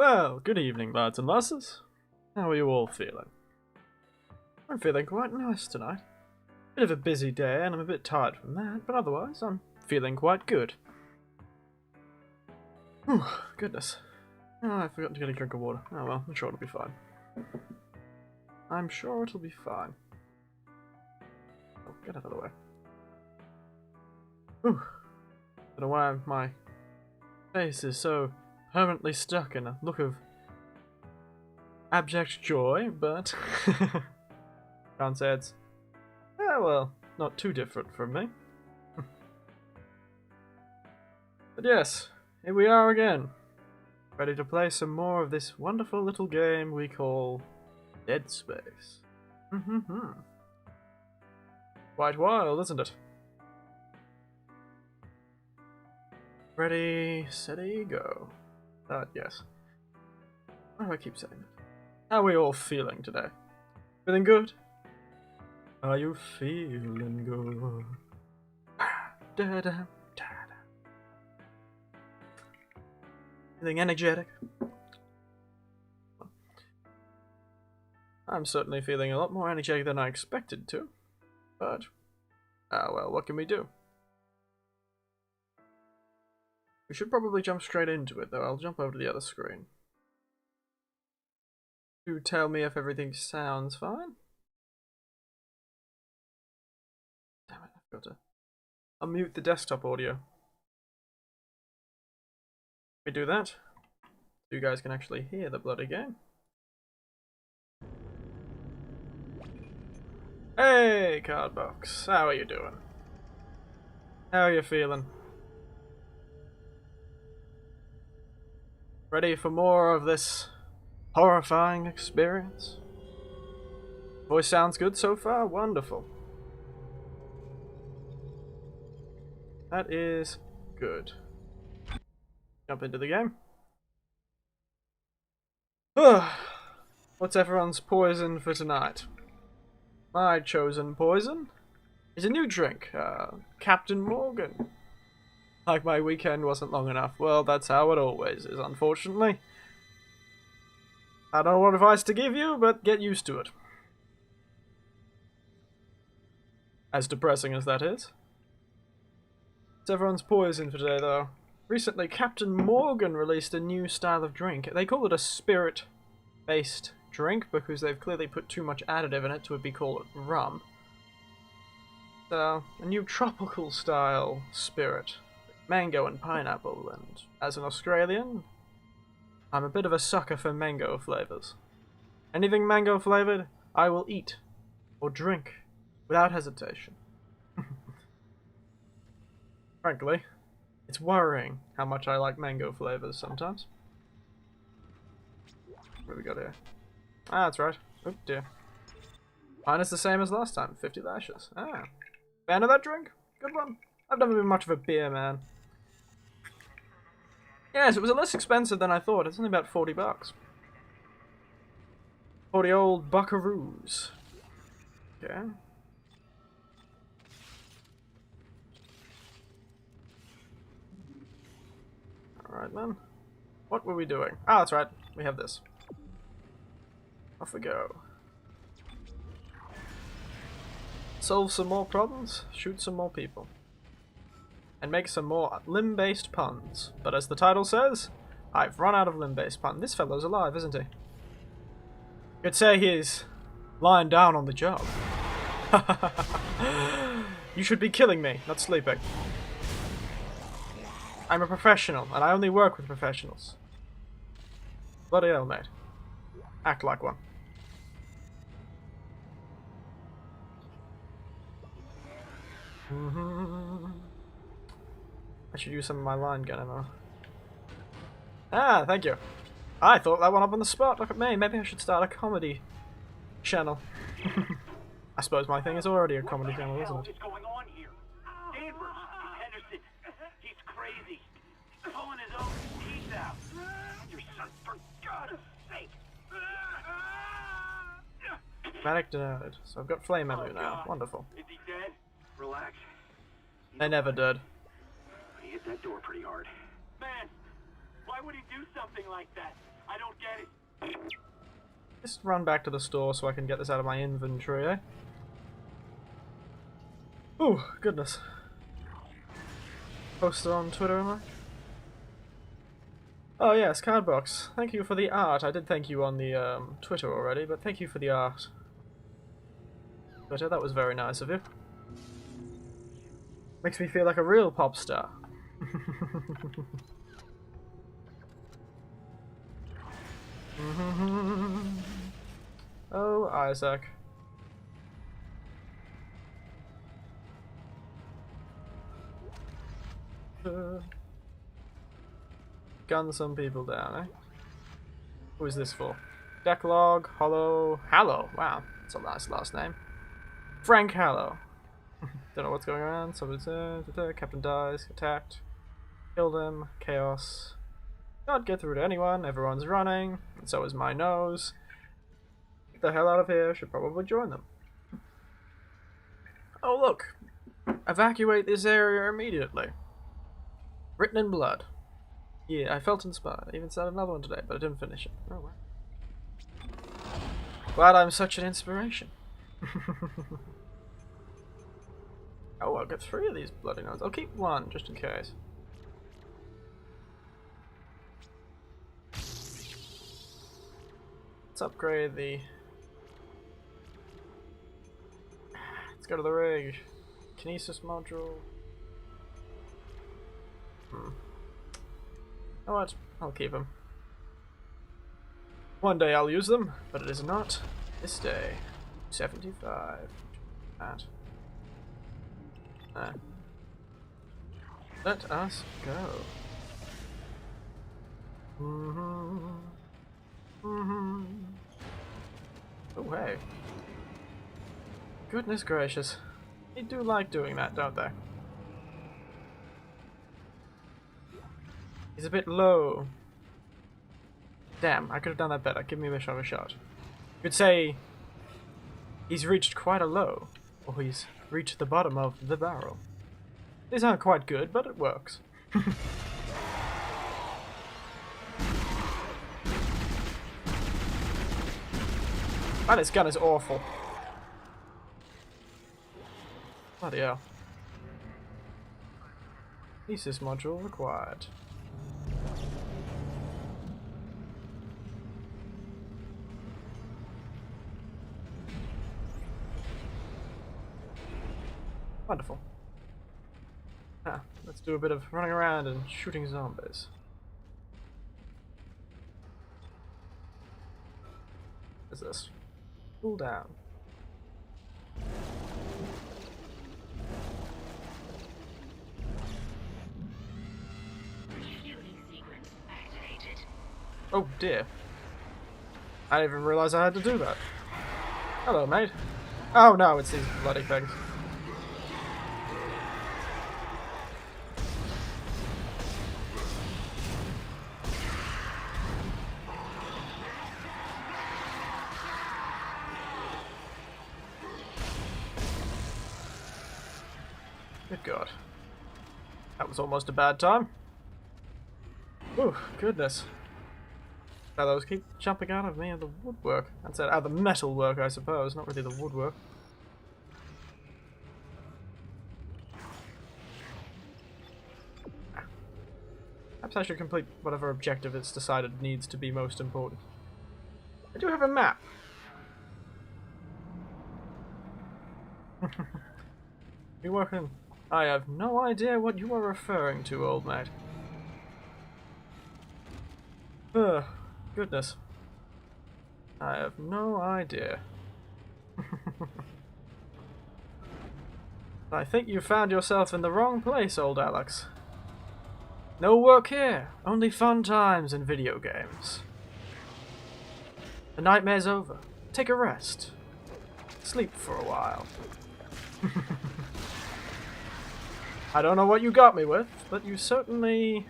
Well, good evening, lads and lasses. How are you all feeling? I'm feeling quite nice tonight. Bit of a busy day and I'm a bit tired from that, but otherwise I'm feeling quite good. Whew, goodness. Oh, I forgot to get a drink of water. Oh well, I'm sure it'll be fine. I'm sure it'll be fine. Oh, get out of the way. Whew. Don't know why my face is so permanently stuck in a look of abject joy, but can't say it's, well, not too different from me. But yes, here we are again, ready to play some more of this wonderful little game we call Dead Space. Quite wild, isn't it? Ready, steady, go. Yes. Why do I keep saying that? How are we all feeling today? Feeling good? Are you feeling good? Da, da, da, da. Feeling energetic? I'm certainly feeling a lot more energetic than I expected to. But, well, what can we do? We should probably jump straight into it, though. I'll jump over to the other screen. To tell me if everything sounds fine. Damn it, I've got to unmute the desktop audio. We do that, so you guys can actually hear the bloody game. Hey, Cardbox, how are you doing? How are you feeling? Ready for more of this horrifying experience? Voice sounds good so far? Wonderful. That is good. Jump into the game. What's everyone's poison for tonight? My chosen poison is a new drink, Captain Morgan. Like my weekend wasn't long enough. Well, that's how it always is, unfortunately. I don't know what advice to give you, but get used to it. As depressing as that is. It's everyone's poison for today, though. Recently, Captain Morgan released a new style of drink. They call it a spirit-based drink because they've clearly put too much additive in it to be called rum. So, a new tropical style spirit. Mango and pineapple, and as an Australian, I'm a bit of a sucker for mango flavors. Anything mango flavored, I will eat or drink without hesitation. Frankly, it's worrying how much I like mango flavors sometimes. What do we got here? Ah, that's right. Oh dear. Mine is the same as last time, 50 lashes. Ah. Fan of that drink? Good one. I've never been much of a beer man. Yes, it was less expensive than I thought. It's only about 40 bucks. 40 old buckaroos. Okay. Alright then. What were we doing? Ah, that's right. We have this. Off we go. Solve some more problems, shoot some more people. And make some more limb-based puns. But as the title says, I've run out of limb-based puns. This fellow's alive, isn't he? You'd say he's lying down on the job. You should be killing me, not sleeping. I'm a professional, and I only work with professionals. Bloody hell, mate. Act like one. I should use some of my line gun ammo. Ah, thank you. I thought that one up on the spot. Look at me. Maybe I should start a comedy channel. I suppose my thing is already a comedy channel, isn't it? What is going on here? Danvers, Henderson, he's crazy. He's pulling his own teeth out. Your son, for God's sake. Medic denied. So I've got flame ammo now. Wonderful. Is he dead? Relax. They never did. He hit that door pretty hard. Man, why would he do something like that? I don't get it. Just run back to the store so I can get this out of my inventory, eh? Oh, goodness. Poster on Twitter, am I? Oh yes, Cardbox. Thank you for the art. I did thank you on the Twitter already, but thank you for the art. Twitter, that was very nice of you. Makes me feel like a real pop star. Oh, Isaac. Gun some people down, eh? Who is this for? Decklog, Hollow, Hallow. Wow, that's a nice last name. Frank Hallow. Don't know what's going on. Somebody's Captain dies, attacked, killed him, chaos. Can't get through to anyone. Everyone's running, and so is my nose. Get the hell out of here. Should probably join them. Oh look! Evacuate this area immediately. Written in blood. Yeah, I felt inspired. I even started another one today, but I didn't finish it. Oh wow. Glad I'm such an inspiration. Oh, I'll get 3 of these bloody notes. I'll keep 1 just in case. Let's upgrade the. Let's go to the rig. Kinesis module. You know what? I'll keep them. One day I'll use them, but it is not this day. 75. That. Let us go. Oh hey. Goodness gracious. They do like doing that, don't they? He's a bit low. Damn, I could have done that better. Give me a bit of a shot. You could say he's reached quite a low, or he's reached the bottom of the barrel. These aren't quite good, but it works. Man, this gun is awful. Bloody hell. Thesis module required. Wonderful. Ah, let's do a bit of running around and shooting zombies. What is this? Cool down. Oh dear. I didn't even realise I had to do that. Hello, mate. Oh no, it's these bloody things. Good God. That was almost a bad time. Oh, goodness. Fellows keep jumping out of me and the woodwork. That's out of the metalwork, I suppose, not really the woodwork. Perhaps I should complete whatever objective it's decided needs to be most important. I do have a map. You working? I have no idea what you are referring to, old mate. Ugh, goodness. I have no idea. I think you found yourself in the wrong place, old Alex. No work here, only fun times and video games. The nightmare's over. Take a rest. Sleep for a while. I don't know what you got me with, but you certainly...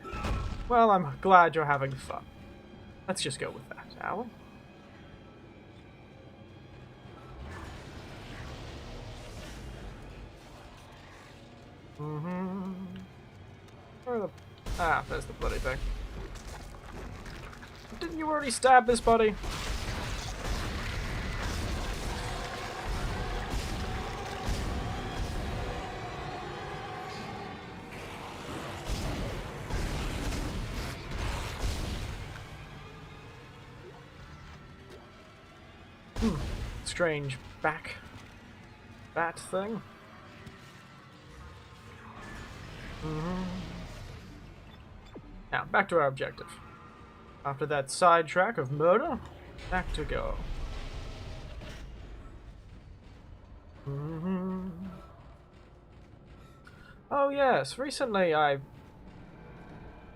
Well, I'm glad you're having fun. Let's just go with that, shall we? Where are the... Ah, there's the bloody thing. Didn't you already stab this buddy? Strange bat thing. Now, back to our objective. After that sidetrack of murder, back to go. Oh yes, recently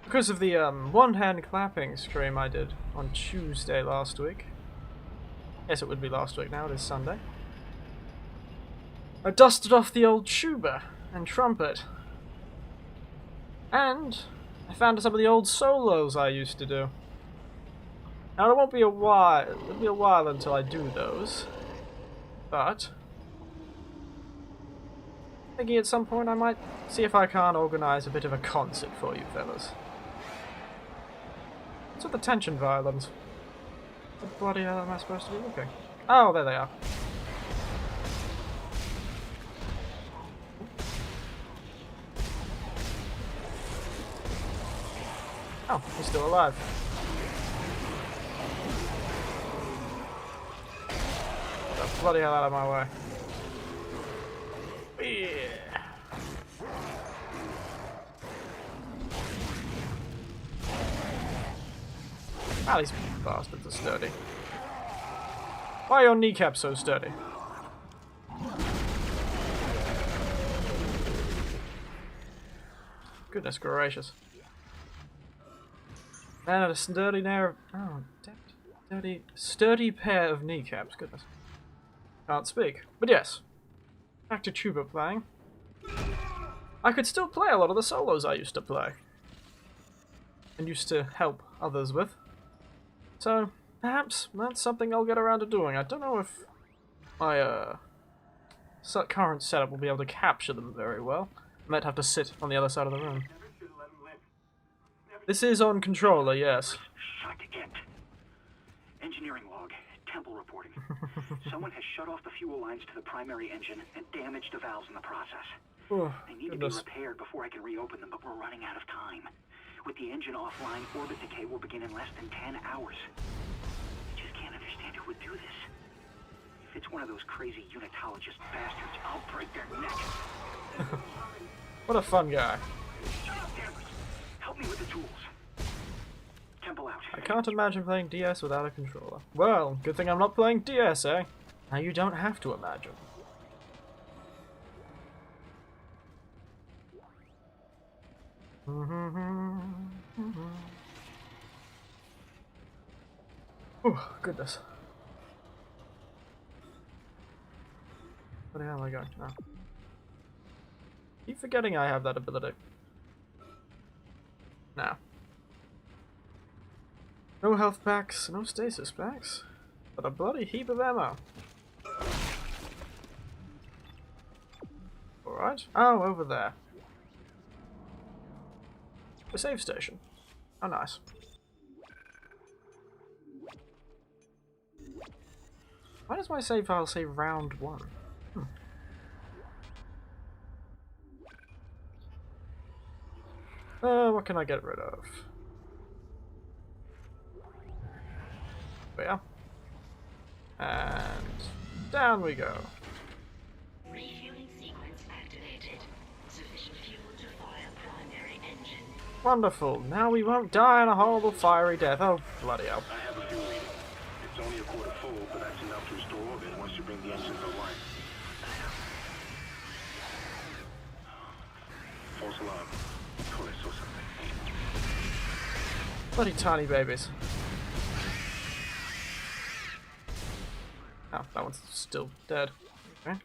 because of the one-hand clapping stream I did on Tuesday last week. Yes, it would be last week now, it is Sunday. I dusted off the old tuba and trumpet. And I found some of the old solos I used to do. Now it won't be a while, it'll be a while until I do those. But thinking at some point I might see if I can't organise a bit of a concert for you fellas. What's with the tension violins? What bloody hell am I supposed to be looking? Oh, there they are. Oh, he's still alive. Get the bloody hell out of my way. Yeah. Ah, these bastards are sturdy. Why are your kneecaps so sturdy? Goodness gracious. And a sturdy sturdy pair of kneecaps, goodness. Can't speak. But yes, back to tuba playing. I could still play a lot of the solos I used to play. And used to help others with. So, perhaps that's something I'll get around to doing. I don't know if my current setup will be able to capture them very well. I might have to sit on the other side of the room. This is on controller, yes. Shut it. Engineering log. Temple reporting. Someone has shut off the fuel lines to the primary engine and damaged the valves in the process. Oh, they need to be repaired before I can reopen them, but we're running out of time. With the engine offline, orbit decay will begin in less than 10 hours. I just can't understand who would do this. If it's one of those crazy unitologist bastards, I'll break their neck. What a fun guy. Shut up, Danvers. Help me with the tools. Temple out. I can't imagine playing DS without a controller. Well, good thing I'm not playing DS, eh? Now you don't have to imagine. Oh, goodness. Where the hell am I going now? Keep forgetting I have that ability. Now. No health packs, no stasis packs, but a bloody heap of ammo. Alright. Oh, over there. The save station. Oh, nice. Why does my save file say round 1? What can I get rid of? There. And down we go. Refueling sequence activated. Sufficient fuel to fire primary engine. Wonderful. Now we won't die in a horrible fiery death. Oh, bloody hell. I have a fuel reading. It's only a quarter full, but that's enough to restore orbit once you bring the engines online. False alarm. Thought I saw something. Bloody tiny babies. Oh, that one's still dead. Okay.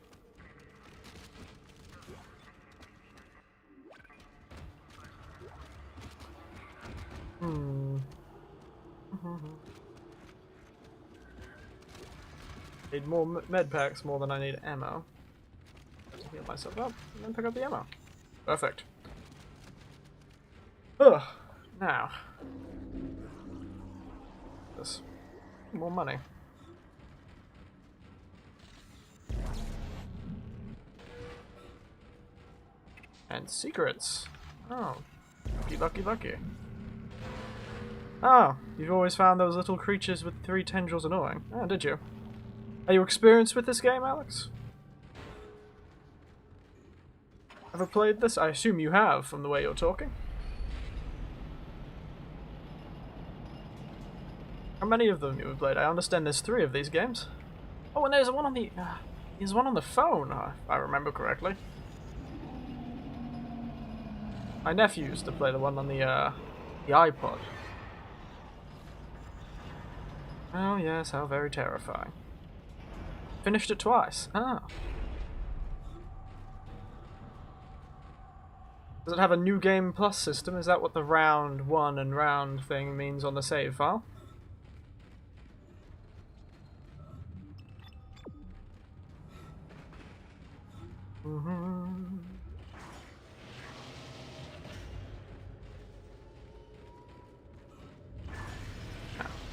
Need more med packs more than I need ammo. Just heal myself up and then pick up the ammo. Perfect. Ugh. Now. this. More money. And secrets. Oh. Lucky, lucky, lucky. Oh, you've always found those little creatures with 3 tendrils annoying. Oh, did you? Are you experienced with this game, Alex? Ever played this? I assume you have, from the way you're talking. How many of them you have played? I understand there's 3 of these games. Oh, and there's one on the... there's one on the phone, if I remember correctly. My nephew used to play the one on the iPod. Oh yes, how very terrifying. Finished it twice. Ah. Does it have a new game plus system? Is that what the round 1 and round thing means on the save file?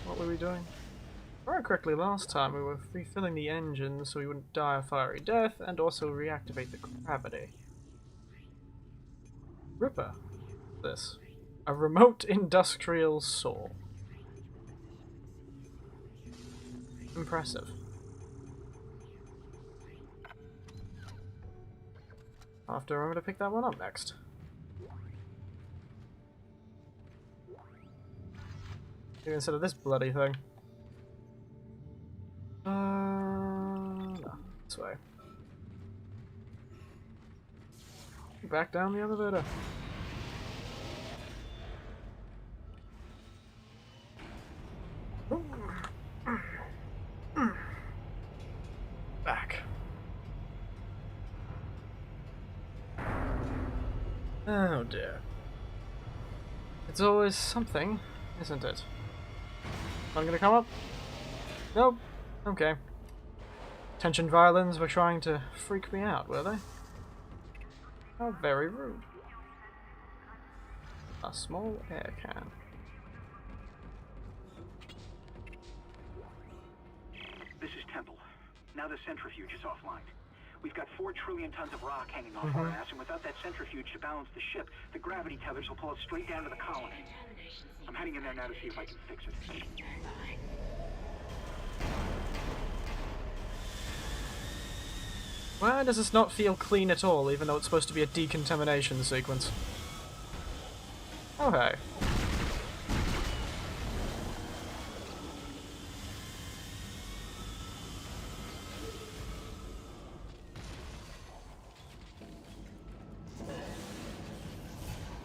What were we doing? If I remember correctly, last time we were refilling the engine so we wouldn't die a fiery death and also reactivate the gravity. Ripper. This. A remote industrial saw. Impressive. I'll have to remember to pick that one up next. Maybe instead of this bloody thing. No. This way. Back down the elevator. Back. Oh dear. It's always something, isn't it? Not gonna come up? Nope. Okay. Tension violins were trying to freak me out, were they? How very rude. A small air can. This is Temple. Now the centrifuge is offline. We've got 4 trillion tons of rock hanging off our ass, and without that centrifuge to balance the ship, the gravity tethers will pull us straight down to the colony. I'm heading in there now to see if I can fix it. Why does this not feel clean at all, even though it's supposed to be a decontamination sequence? Oh hey.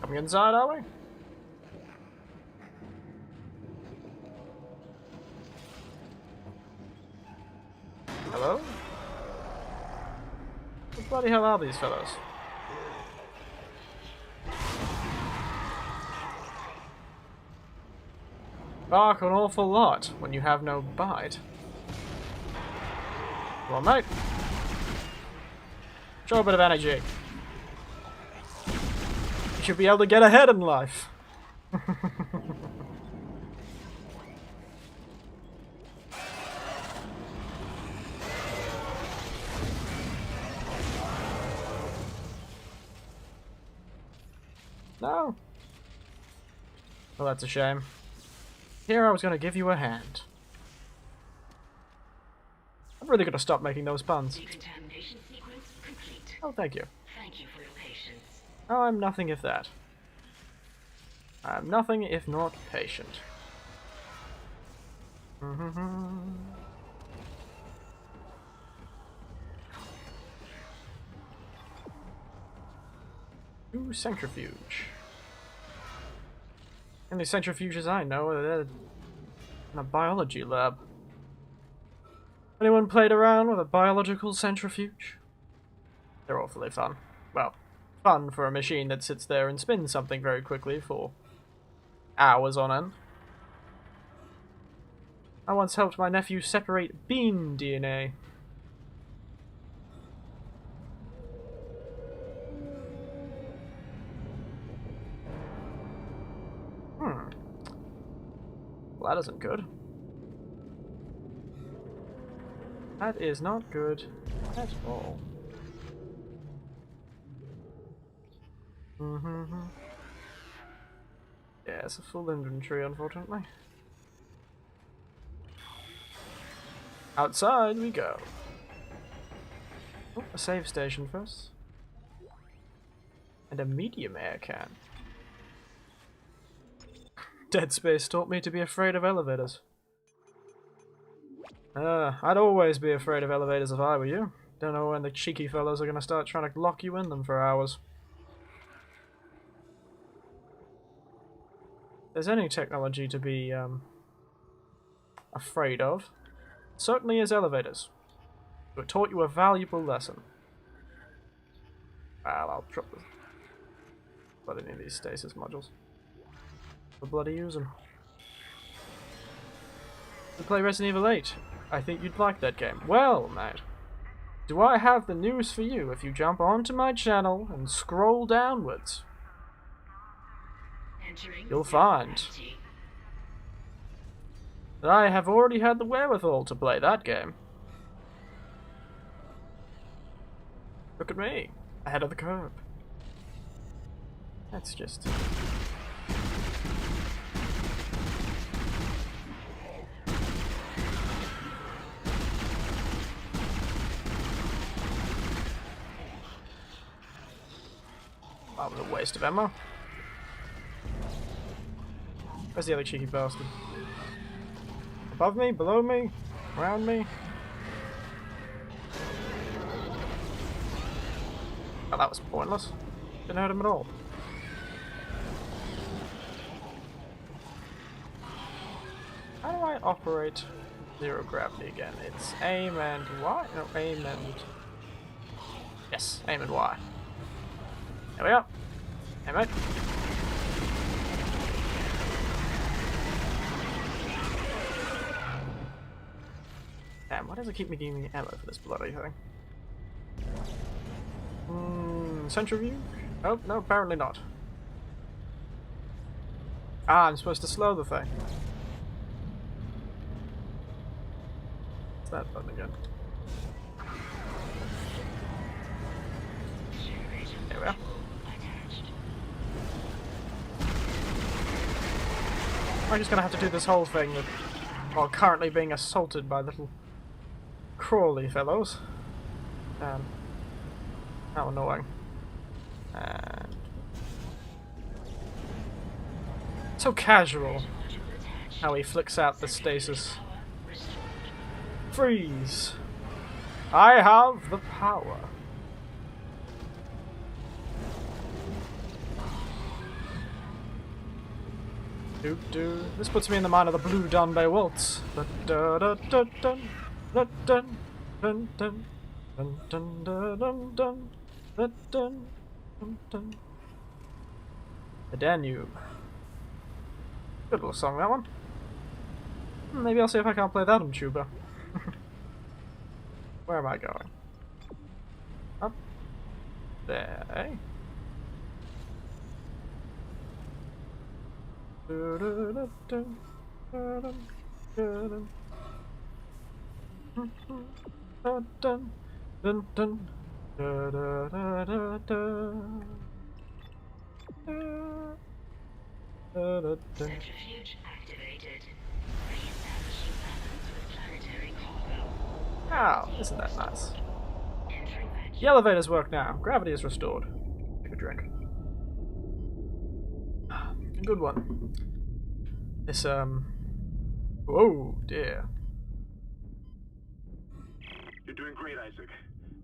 Coming inside, are we? Hello? What the bloody hell are these fellows? Bark an awful lot when you have no bite. Come on, mate. Show a bit of energy. You should be able to get ahead in life. No? Well, that's a shame. Here I was going to give you a hand. I'm really going to stop making those puns. Decontamination sequence complete. Oh, thank you. Thank you for your patience. Oh, I'm nothing if that. I'm nothing if not patient. Ooh, centrifuge. Only centrifuges I know are there in a biology lab. Anyone played around with a biological centrifuge? They're awfully fun. Well, fun for a machine that sits there and spins something very quickly for hours on end. I once helped my nephew separate bean DNA. Well, that isn't good. That is not good at all. Yeah, it's a full inventory, unfortunately. Outside we go. Oh, a save station first. And a medium air can. Dead Space taught me to be afraid of elevators. I'd always be afraid of elevators if I were you. Don't know when the cheeky fellows are gonna start trying to lock you in them for hours. If there's any technology to be, afraid of, certainly is elevators. It taught you a valuable lesson. Well, I'll drop this. But any of these stasis modules. We'll bloody use them. We play Resident Evil 8. I think you'd like that game. Well, mate, do I have the news for you if you jump onto my channel and scroll downwards? You'll find that I have already had the wherewithal to play that game. Look at me, ahead of the curve. That's just... that was a waste of ammo. Where's the other cheeky bastard? Above me? Below me? Around me? Oh, that was pointless. Didn't hurt him at all. How do I operate zero gravity again? It's aim and Y? No, aim and... Yes, aim and Y. There we are. Aim it. Damn, why does it keep me giving me ammo for this bloody thing? Centrifuge? Oh, no, apparently not. Ah, I'm supposed to slow the thing. What's that button again? There we are. I'm just gonna have to do this whole thing with, while currently being assaulted by little crawly fellows. How annoying. And so casual how he flicks out the stasis. Freeze! I have the power. Doop doo. This puts me in the mind of the Blue Dunbay Waltz. Da da da da dun da dun dun dun dun dun dun dun dun dun dun dun dun. The Danube. Good little song, that one. Maybe I'll see if I can't play that on tuba. Where am I going? Up there, eh? Centrifuge activated. Reestablishing balance with planetary cargo. Oh, isn't that nice? Entering vacuum. The elevators work now. Gravity is restored. Take a drink. A good one. This, whoa, dear. You're doing great, Isaac.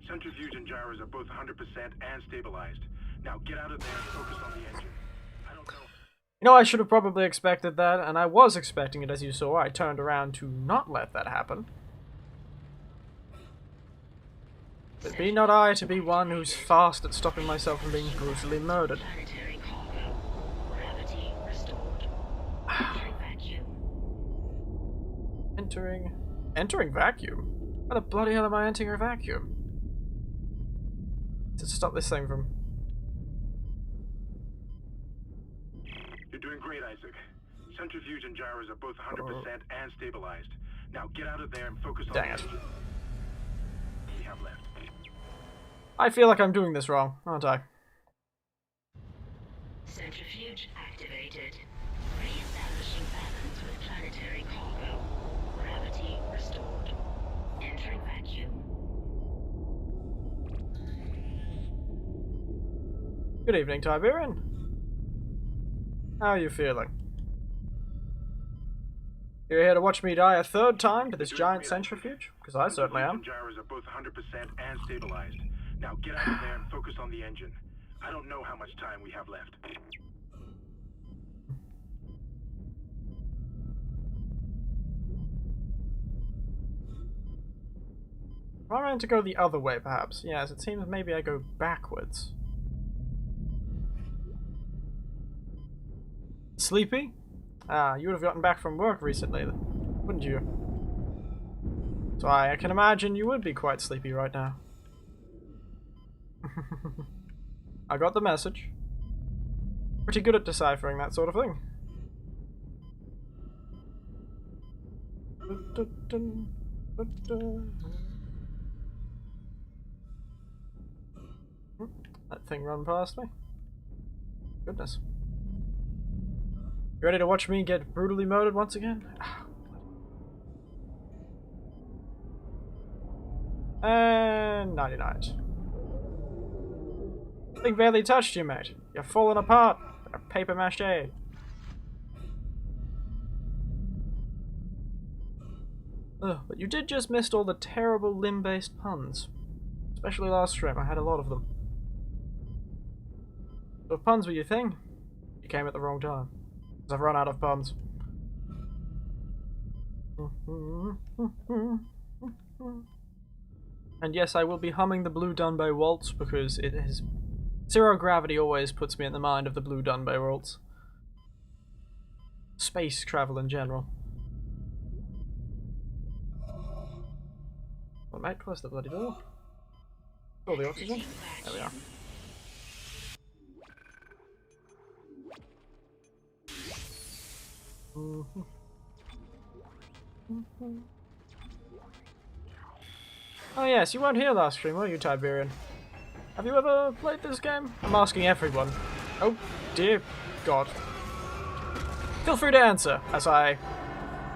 Centrifuge and gyros are both 100% and stabilized. Now get out of there and focus on the engine. I don't know. You know, I should have probably expected that, and I was expecting it, as you saw. I turned around to not let that happen. But be not I to be one who's fast at stopping myself from being brutally murdered. Planetary cargo. Gravity restored. Entering vacuum. Entering vacuum? Why the bloody hell am I entering a vacuum? To stop this thing from... You're doing great, Isaac. Centrifuge and gyros are both 100% and stabilized. Now get out of there and focus on Dang the it. engine. have left. I feel like I'm doing this wrong, aren't I? Centrifuge activated. Re-establishing balance with planetary cargo. Gravity restored. Entering vacuum. Good evening, Tiberian. How are you feeling? You're here to watch me die a third time to this giant centrifuge? Because I certainly am. Gyros are both 100% and stabilized. Now get out of there and focus on the engine. I don't know how much time we have left. Am I meant to go the other way, perhaps? Yes, it seems maybe I go backwards. Sleepy? Ah, you would have gotten back from work recently, wouldn't you? So I can imagine you would be quite sleepy right now. I got the message. Pretty good at deciphering that sort of thing. That thing run past me. Goodness. You ready to watch me get brutally murdered once again? And 99. Thing barely touched you, mate. You're falling apart like a paper mache. Ugh, but you did just miss all the terrible limb-based puns. Especially last stream, I had a lot of them. So if puns were your thing, you came at the wrong time. Because I've run out of puns. And yes, I will be humming the Blue Dunbay Waltz because it is... Zero gravity always puts me in the mind of the Blue Dunbay Waltz. Space travel in general. Well, mate, close the bloody door. All the oxygen. There we are. Oh yes, you weren't here last stream, were you, Tiberian? Have you ever played this game? I'm asking everyone. Oh, dear God. Feel free to answer, as I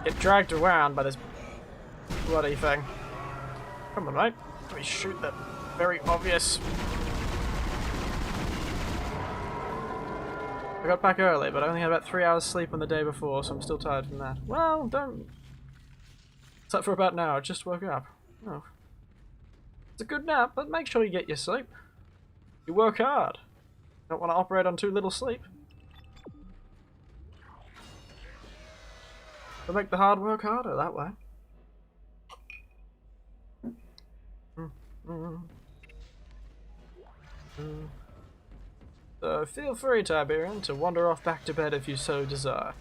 get dragged around by this bloody thing. Come on, mate. Let me shoot that very obvious... I got back early, but I only had about 3 hours sleep on the day before, so I'm still tired from that. Well, don't... Slept for about an hour, just woke up. Oh. It's a good nap, but make sure you get your sleep. You work hard. Don't want to operate on too little sleep. But make the hard work harder that way. So feel free, Tiberian, to wander off back to bed if you so desire.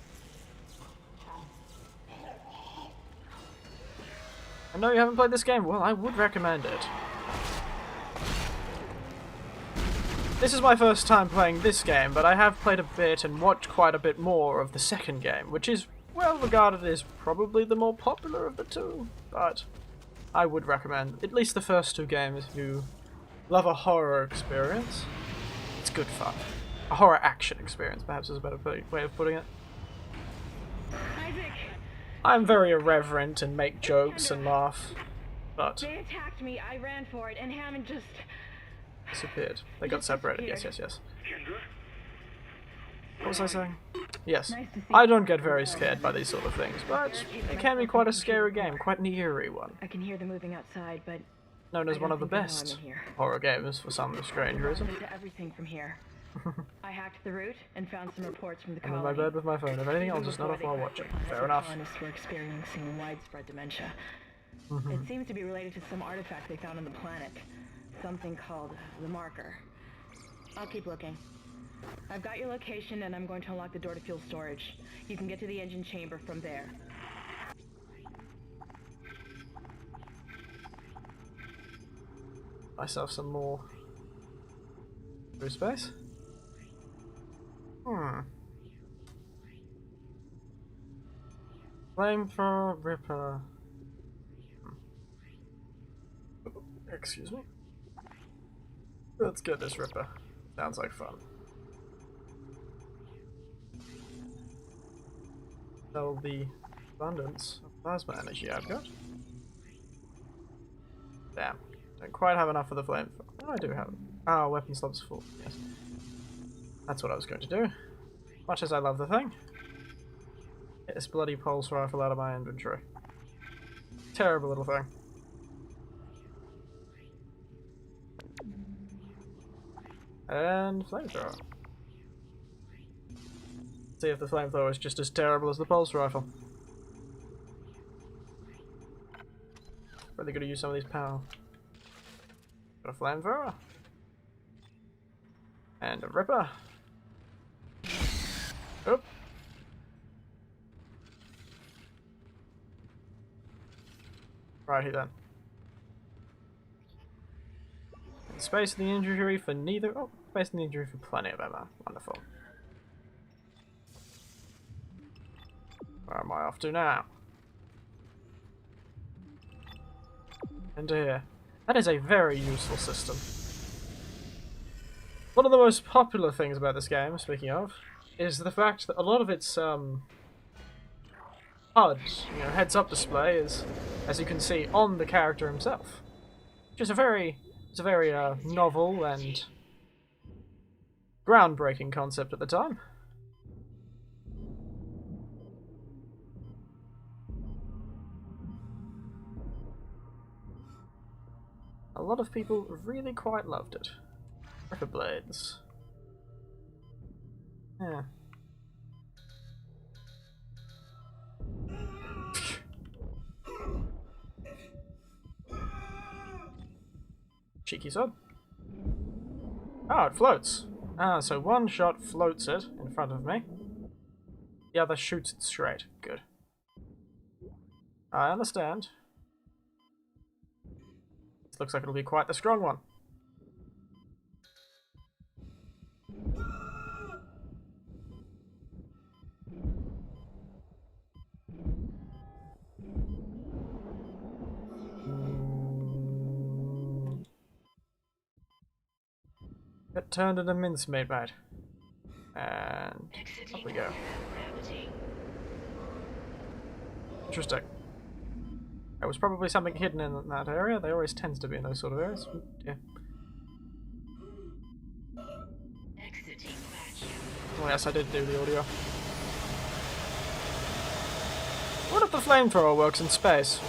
I know you haven't played this game. Well, I would recommend it. This is my first time playing this game, but I have played a bit and watched quite a bit more of the second game, which is well regarded as probably the more popular of the two. But I would recommend at least the first two games if you love a horror experience. It's good fun. A horror action experience, perhaps is a better way of putting it. Isaac, I'm very irreverent and make jokes and laugh, but they attacked me. I ran for it, and Hammond just disappeared. They got separated. Yes, yes, yes. Kendra? What was I saying? Yes. Nice to see I you. don't get very scared by these sort of things, but it can be quite a scary game, quite an eerie one. I can hear them moving outside, but Known as I one don't of the think they know I'm best in here. horror games for some strange reason. Into everything from here. I hacked the route and found some reports from the I'm in colony. my bed with my phone. If anything, I'll Even just nod before off they while cracked watching. the plan, Fair the enough. colonists were experiencing widespread dementia. It seems to be related to some artifact they found on the planet. Something called the Marker. I'll keep looking. I've got your location and I'm going to unlock the door to fuel storage. You can get to the engine chamber from there. Myself some more through space. Flamethrower Ripper. Excuse me. Let's get this Ripper. Sounds like fun. Sell the abundance of plasma energy I've got. Damn. Don't quite have enough for the flame. Oh, I do have it. Ah, weapon slots full. Yes. That's what I was going to do. Much as I love the thing. Get this bloody pulse rifle out of my inventory. Terrible little thing. And flamethrower. See if the flamethrower is just as terrible as the pulse rifle. Really gonna use some of these power. Got a flamethrower. And a Ripper. Oop. Righty then. Space in the injury for neither. Oh, space in the injury for plenty of ammo. Wonderful. Where am I off to now? Into here. That is a very useful system. One of the most popular things about this game, speaking of, is the fact that a lot of its HUD, heads-up display is, as you can see, on the character himself, which is a very novel and groundbreaking concept at the time. A lot of people really quite loved it. Ripper blades. Yeah. Cheeky sword. Oh, it floats. Ah, so one shot floats it in front of me. The other shoots it straight. Good. I understand. This looks like it'll be quite the strong one. Get turned into mincemeat, mate. And up we go. Interesting. There was probably something hidden in that area. There always tends to be in those sort of areas. Yeah. Oh yes, I did do the audio. What if the flamethrower works in space?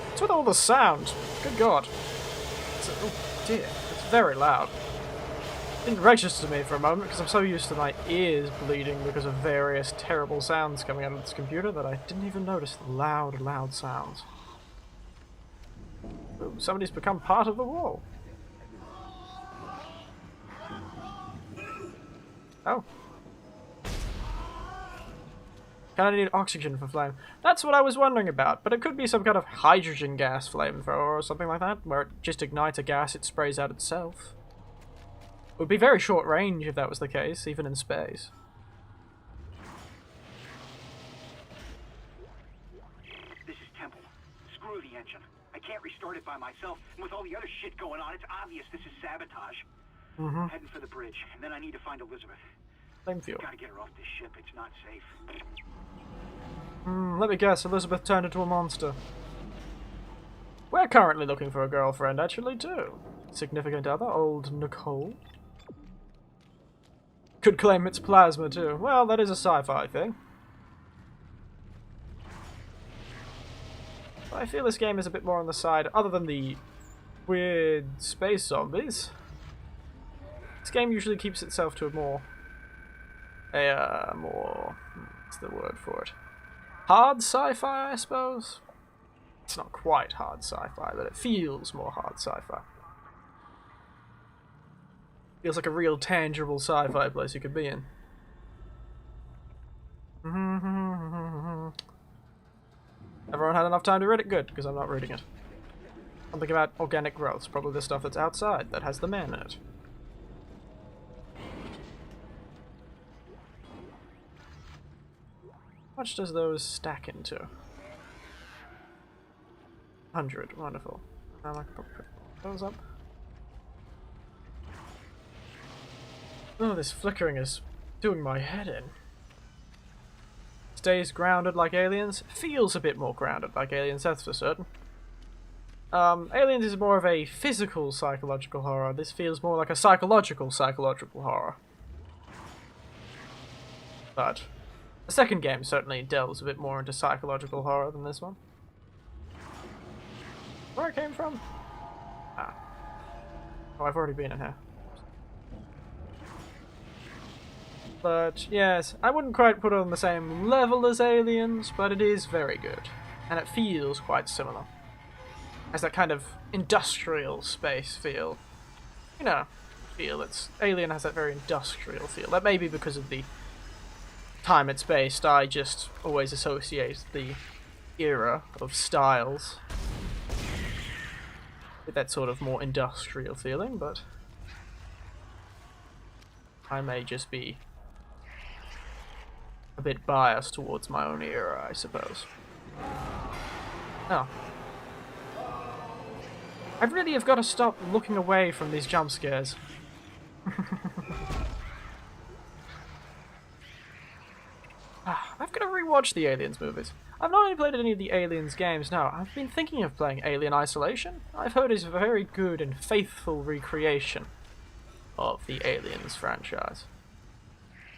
What's with all the sound? Good God. Oh dear, it's very loud. Didn't register to me for a moment because I'm so used to my ears bleeding because of various terrible sounds coming out of this computer that I didn't even notice the loud, loud sounds. Ooh, somebody's become part of the wall. Oh. Kinda need oxygen for flame. That's what I was wondering about, but it could be some kind of hydrogen gas flamethrower or something like that, where it just ignites a gas it sprays out itself. It would be very short range if that was the case, even in space. This is Temple. Screw the engine. I can't restart it by myself, and with all the other shit going on, it's obvious this is sabotage. Heading for the bridge, and then I need to find Elizabeth. Flame fuel. Gotta get her off this ship, it's not safe. Let me guess, Elizabeth turned into a monster. We're currently looking for a girlfriend, actually, too. Significant other, old Nicole. Could claim it's plasma, too. Well, that is a sci-fi thing. But I feel this game is a bit more on the side, other than the weird space zombies. This game usually keeps itself to a more... what's the word for it? Hard sci-fi, I suppose? It's not quite hard sci-fi, but it feels more hard sci-fi. Feels like a real tangible sci-fi place you could be in. Everyone had enough time to read it? Good, because I'm not reading it. Something about organic growth. It's probably the stuff that's outside that has the man in it. How much does those stack into? 100, wonderful. Now I can probably put those up. Oh, this flickering is doing my head in. Stays grounded like Aliens, feels a bit more grounded like Aliens, that's for certain. Aliens is more of a physical psychological horror, this feels more like a psychological horror. But the second game certainly delves a bit more into psychological horror than this one. Where I came from? Ah. Oh, I've already been in here. But yes, I wouldn't quite put it on the same level as Aliens, but it is very good. And it feels quite similar. Has that kind of industrial space feel. You know, Alien has that very industrial feel. That may be because of the time it's based. I just always associate the era of styles with that sort of more industrial feeling, but I may just be a bit biased towards my own era, I suppose. Oh. I really have got to stop looking away from these jump scares. I've got to rewatch the Aliens movies. I've not only played any of the Aliens games now, I've been thinking of playing Alien Isolation. I've heard it's a very good and faithful recreation of the Aliens franchise.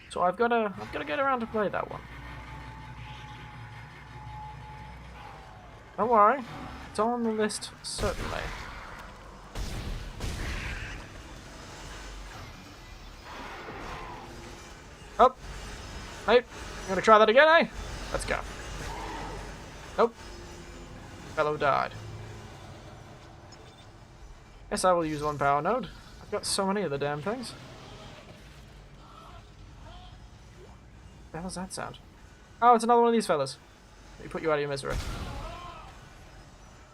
So I've got to get around to play that one. Don't worry, it's on the list certainly. Oh, mate, you gonna try that again, eh? Let's go. Nope. Fellow died. Guess I will use one power node. I've got so many of the damn things. What the hell's that sound? Oh, it's another one of these fellas. Let me put you out of your misery.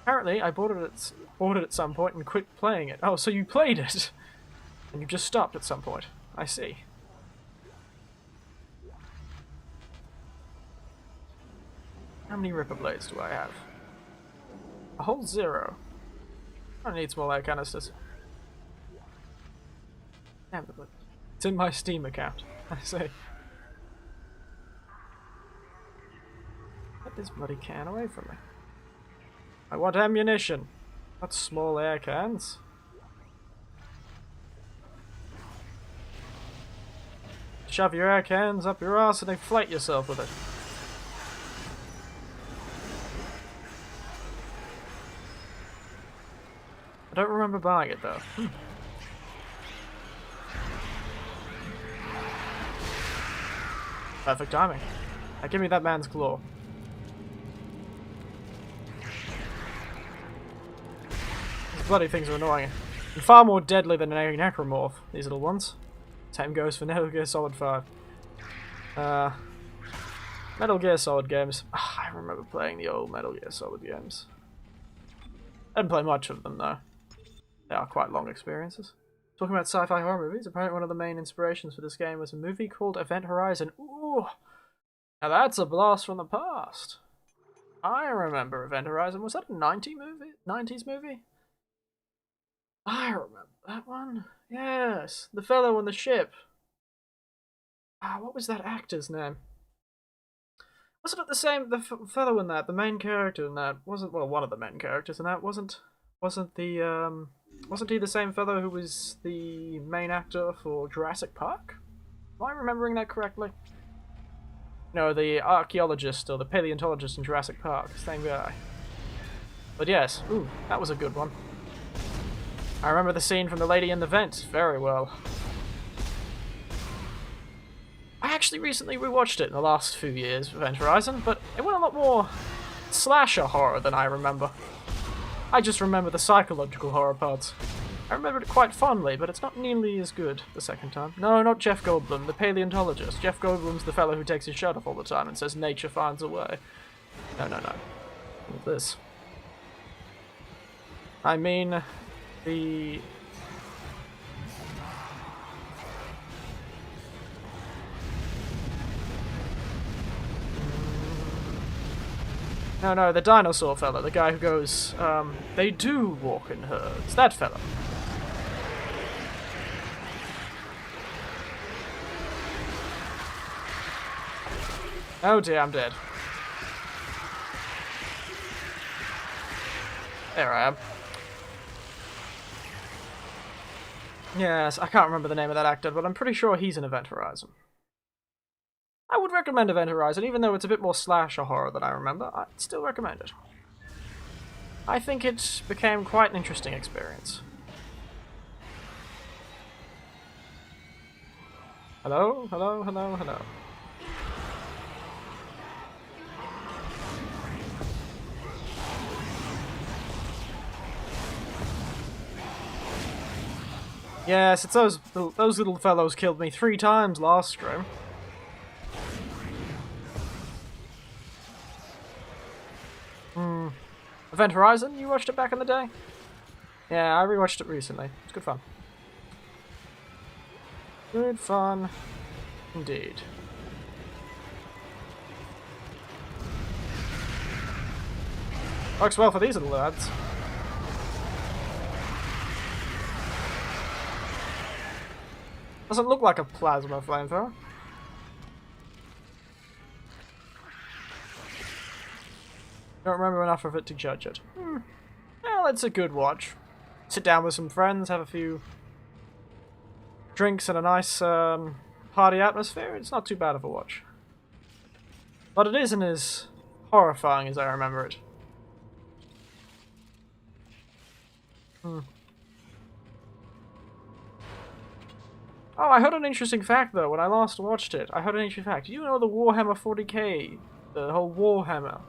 Apparently, I bought it at some point and quit playing it. Oh, so you played it, and you just stopped at some point. I see. How many Ripper Blades do I have? A whole 0. I need some more air canisters. Damn it. It's in my Steam account, I say. Get this bloody can away from me. I want ammunition, not small air cans. Shove your air cans up your ass and inflate yourself with it. I don't remember buying it though. Perfect timing. Now give me that man's claw. These bloody things are annoying. And far more deadly than a necromorph, these little ones. Same goes for Metal Gear Solid 5. Metal Gear Solid games. I remember playing the old Metal Gear Solid games. I didn't play much of them though. They are quite long experiences. Talking about sci-fi horror movies, apparently one of the main inspirations for this game was a movie called Event Horizon. Ooh! Now that's a blast from the past. I remember Event Horizon. Was that a 90s movie? I remember that one. Yes, the fellow on the ship. What was that actor's name? Wasn't it the fellow in that, the main character in that, wasn't, well, one of the main characters in that, wasn't he the same fellow who was the main actor for Jurassic Park? Am I remembering that correctly? No, the archaeologist or the paleontologist in Jurassic Park, same guy. But yes, ooh, that was a good one. I remember the scene from The Lady in the Vent very well. I actually recently rewatched it in the last few years, Event Horizon, but it went a lot more slasher horror than I remember. I just remember the psychological horror parts. I remember it quite fondly, but it's not nearly as good the second time. No, not Jeff Goldblum, the paleontologist. Jeff Goldblum's the fellow who takes his shirt off all the time and says nature finds a way. No. Not this. I mean, the... No, the dinosaur fella, the guy who goes, they do walk in herds. That fella. Oh dear, I'm dead. There I am. Yes, I can't remember the name of that actor, but I'm pretty sure he's in Event Horizon. I would recommend Event Horizon, even though it's a bit more slasher horror than I remember. I'd still recommend it. I think it became quite an interesting experience. Hello? Hello? Hello? Hello? Yes, it's those little fellows killed me 3 times last stream. Event Horizon, you watched it back in the day? Yeah, I rewatched it recently. It's good fun. Good fun, indeed. Works well for these little lads. Doesn't look like a plasma flamethrower. Don't remember enough of it to judge it. Well, it's a good watch. Sit down with some friends, have a few drinks and a nice party atmosphere. It's not too bad of a watch. But it isn't as horrifying as I remember it. Oh, I heard an interesting fact though when I last watched it. I heard an interesting fact. Do you know the Warhammer 40k? The whole Warhammer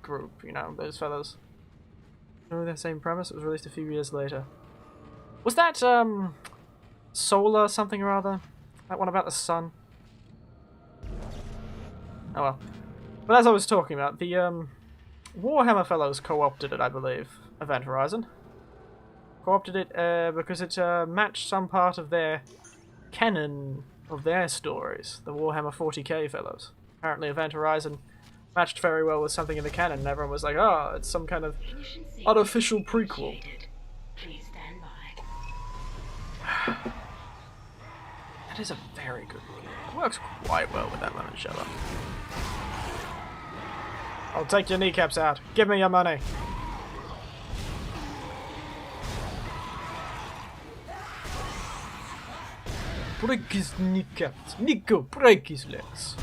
group, you know, those fellas. Remember the same premise? It was released a few years later. Was that, Solar something or other? That one about the sun? Oh well. But as I was talking about, the, Warhammer fellows co-opted it, I believe. Event Horizon. Co-opted it, because it, matched some part of their canon of their stories. The Warhammer 40k fellows. Apparently Event Horizon matched very well with something in the canon, and everyone was like, oh, it's some kind of unofficial prequel. Please stand by. That is a very good movie. It works quite well with that limoncello. I'll take your kneecaps out. Give me your money. Break his kneecaps. Nico, break his legs.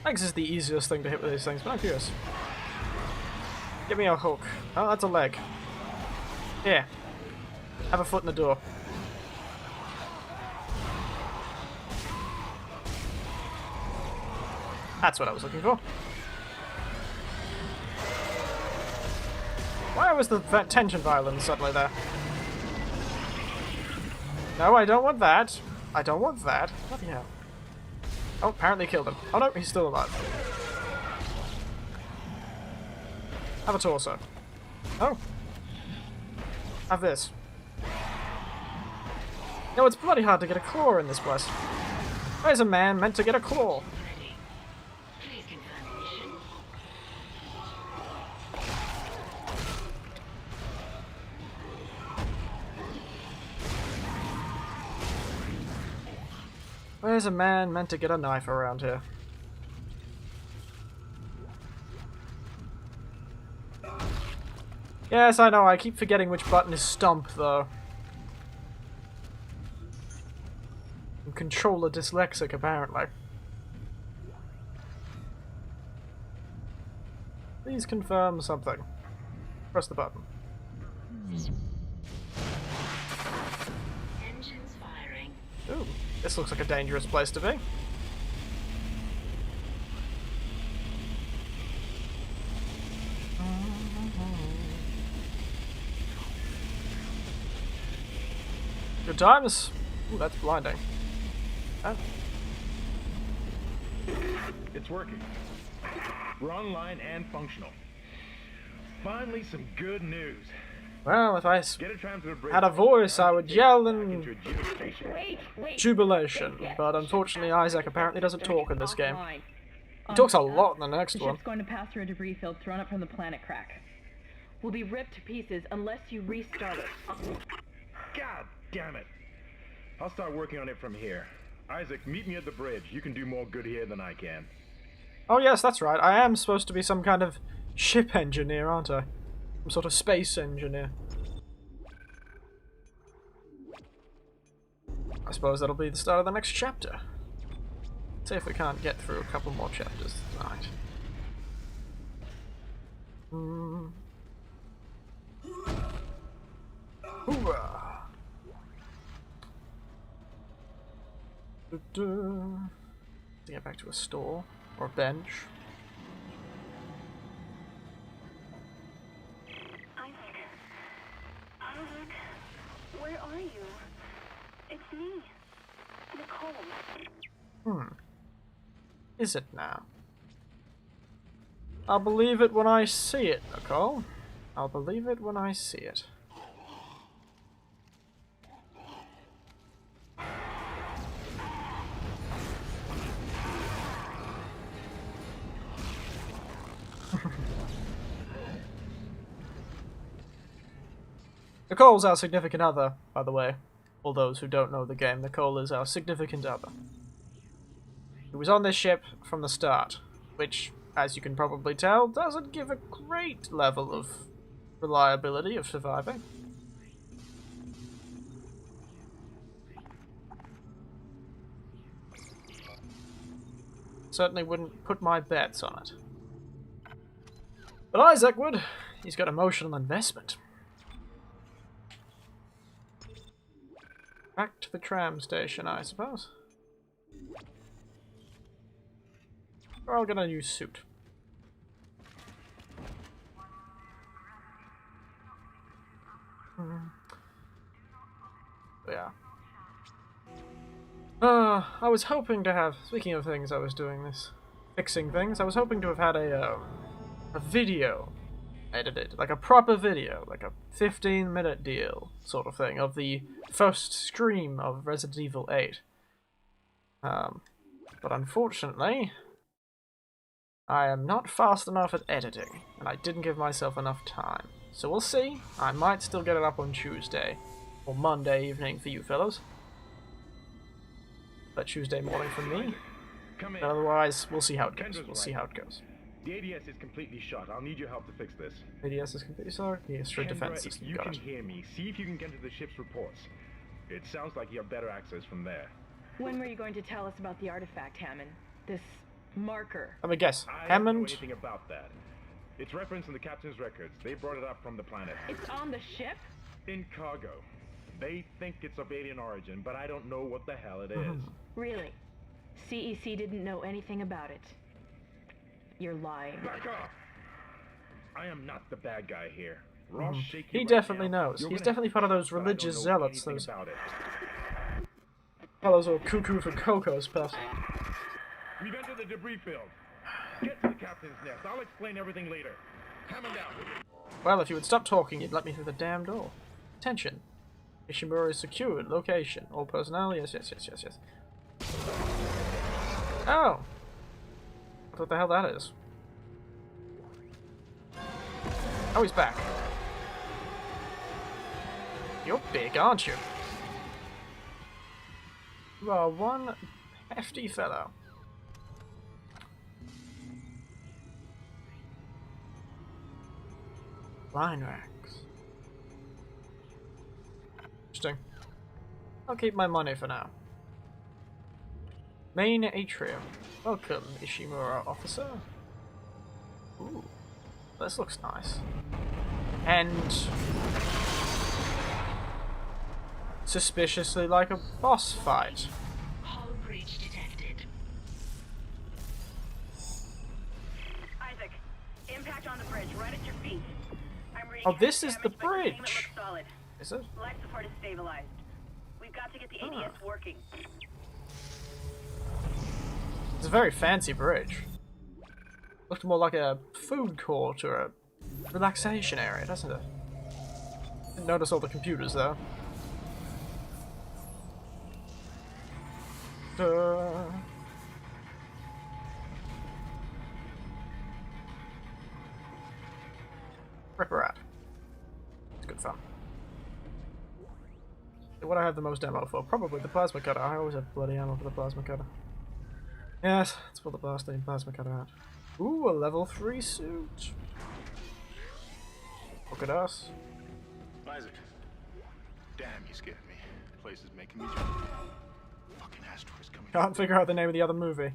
I think this is the easiest thing to hit with these things, but I'm curious. Give me a hook. Oh, that's a leg. Here. Have a foot in the door. That's what I was looking for. Why was the tension violence suddenly there? No, I don't want that. I don't want that. Bloody hell. Oh, apparently killed him. Oh no, he's still alive. Have a torso. Oh. Have this. No, it's bloody hard to get a claw in this place. Where's a man meant to get a claw? Please confirm mission. Where's a man meant to get a knife around here? Yes, I know, I keep forgetting which button is stump, though. I'm controller dyslexic, apparently. Please confirm something. Press the button. Engines firing. Ooh, this looks like a dangerous place to be. Good times. Ooh, that's blinding. Oh. It's working. We're online and functional. Finally, some good news. Well, if I Get a tram to the bridge. had a voice, I would yell in Into a geostation. Wait. jubilation. But unfortunately, Isaac apparently doesn't talk in this game. He talks a lot in the next The one. ship's going to pass through a debris field thrown up from the planet crack. We'll be ripped to pieces unless you restart it. God damn it. I'll start working on it from here. Isaac, meet me at the bridge. You can do more good here than I can. Oh yes, that's right. I am supposed to be some kind of ship engineer, aren't I? Some sort of space engineer. I suppose that'll be the start of the next chapter. Let's see if we can't get through a couple more chapters tonight. Hoorah! To get back to a store or a bench. Isaac, where are you? It's me, Nicole. Is it now? I'll believe it when I see it, Nicole. I'll believe it when I see it. Nicole's our significant other, by the way. For those who don't know the game, Nicole is our significant other. He was on this ship from the start, which, as you can probably tell, doesn't give a great level of reliability of surviving. Certainly wouldn't put my bets on it. But Isaac would. He's got emotional investment. Back to the tram station, I suppose. Or I'll get a new suit. Yeah. I was hoping to have, speaking of things I was doing this, fixing things, I was hoping to have had a video edited, like a proper video, like a 15-minute deal sort of thing, of the first stream of Resident Evil 8. But unfortunately, I am not fast enough at editing, and I didn't give myself enough time. So we'll see. I might still get it up on Tuesday, or Monday evening for you fellows. But Tuesday morning for me. Come in. But otherwise, we'll see how it goes. We'll see how it goes. The ADS is completely shut. I'll need your help to fix this. ADS is completely sorry. The extra defense Kendra, if system. you Got can it. hear me, see if you can get to the ship's reports. It sounds like you have better access from there. When were you going to tell us about the artifact, Hammond? This marker. Let me guess. I don't know Hammond. anything about that. It's referenced in the captain's records. They brought it up from the planet. It's on the ship? In cargo. They think it's of alien origin, but I don't know what the hell it is. Really? CEC didn't know anything about it. You're lying. Back off! I am not the bad guy here. Ross, shake He you right definitely now. knows. You're He's gonna definitely part of those but I don't religious know zealots. anything Those about it. fellows who are cuckoo for Coco's puffs. We've entered the debris field. Get to the captain's nest. I'll explain everything later. Hammond out. Well, if you would stop talking, you'd let me through the damn door. Attention. Ishimura is secured. Location. All personnel. Yes. Oh. What the hell that is? Oh, he's back. You're big, aren't you? You are one hefty fellow. Line racks. Interesting. I'll keep my money for now. Main atrium. Welcome, Ishimura officer. Ooh, this looks nice. And suspiciously like a boss fight. Hull breach detected. Isaac, impact on the bridge, right at your feet. I'm reading Oh, this is the damage, but containment bridge. looks solid. Is it? Life support is stabilized. We've got to get the ADS working. It's a very fancy bridge. Looked more like a food court or a relaxation area, doesn't it? Didn't notice all the computers though. Ripper app. It's good fun. What I have the most ammo for? Probably the plasma cutter. I always have bloody ammo for the plasma cutter. Yes, let's pull the blasting plasma cutter out. Ooh, a level 3 suit. Look at us. Isaac. Damn, you scared me. The place is making me jump. Fucking asteroids coming. Can't figure out the name of the other movie.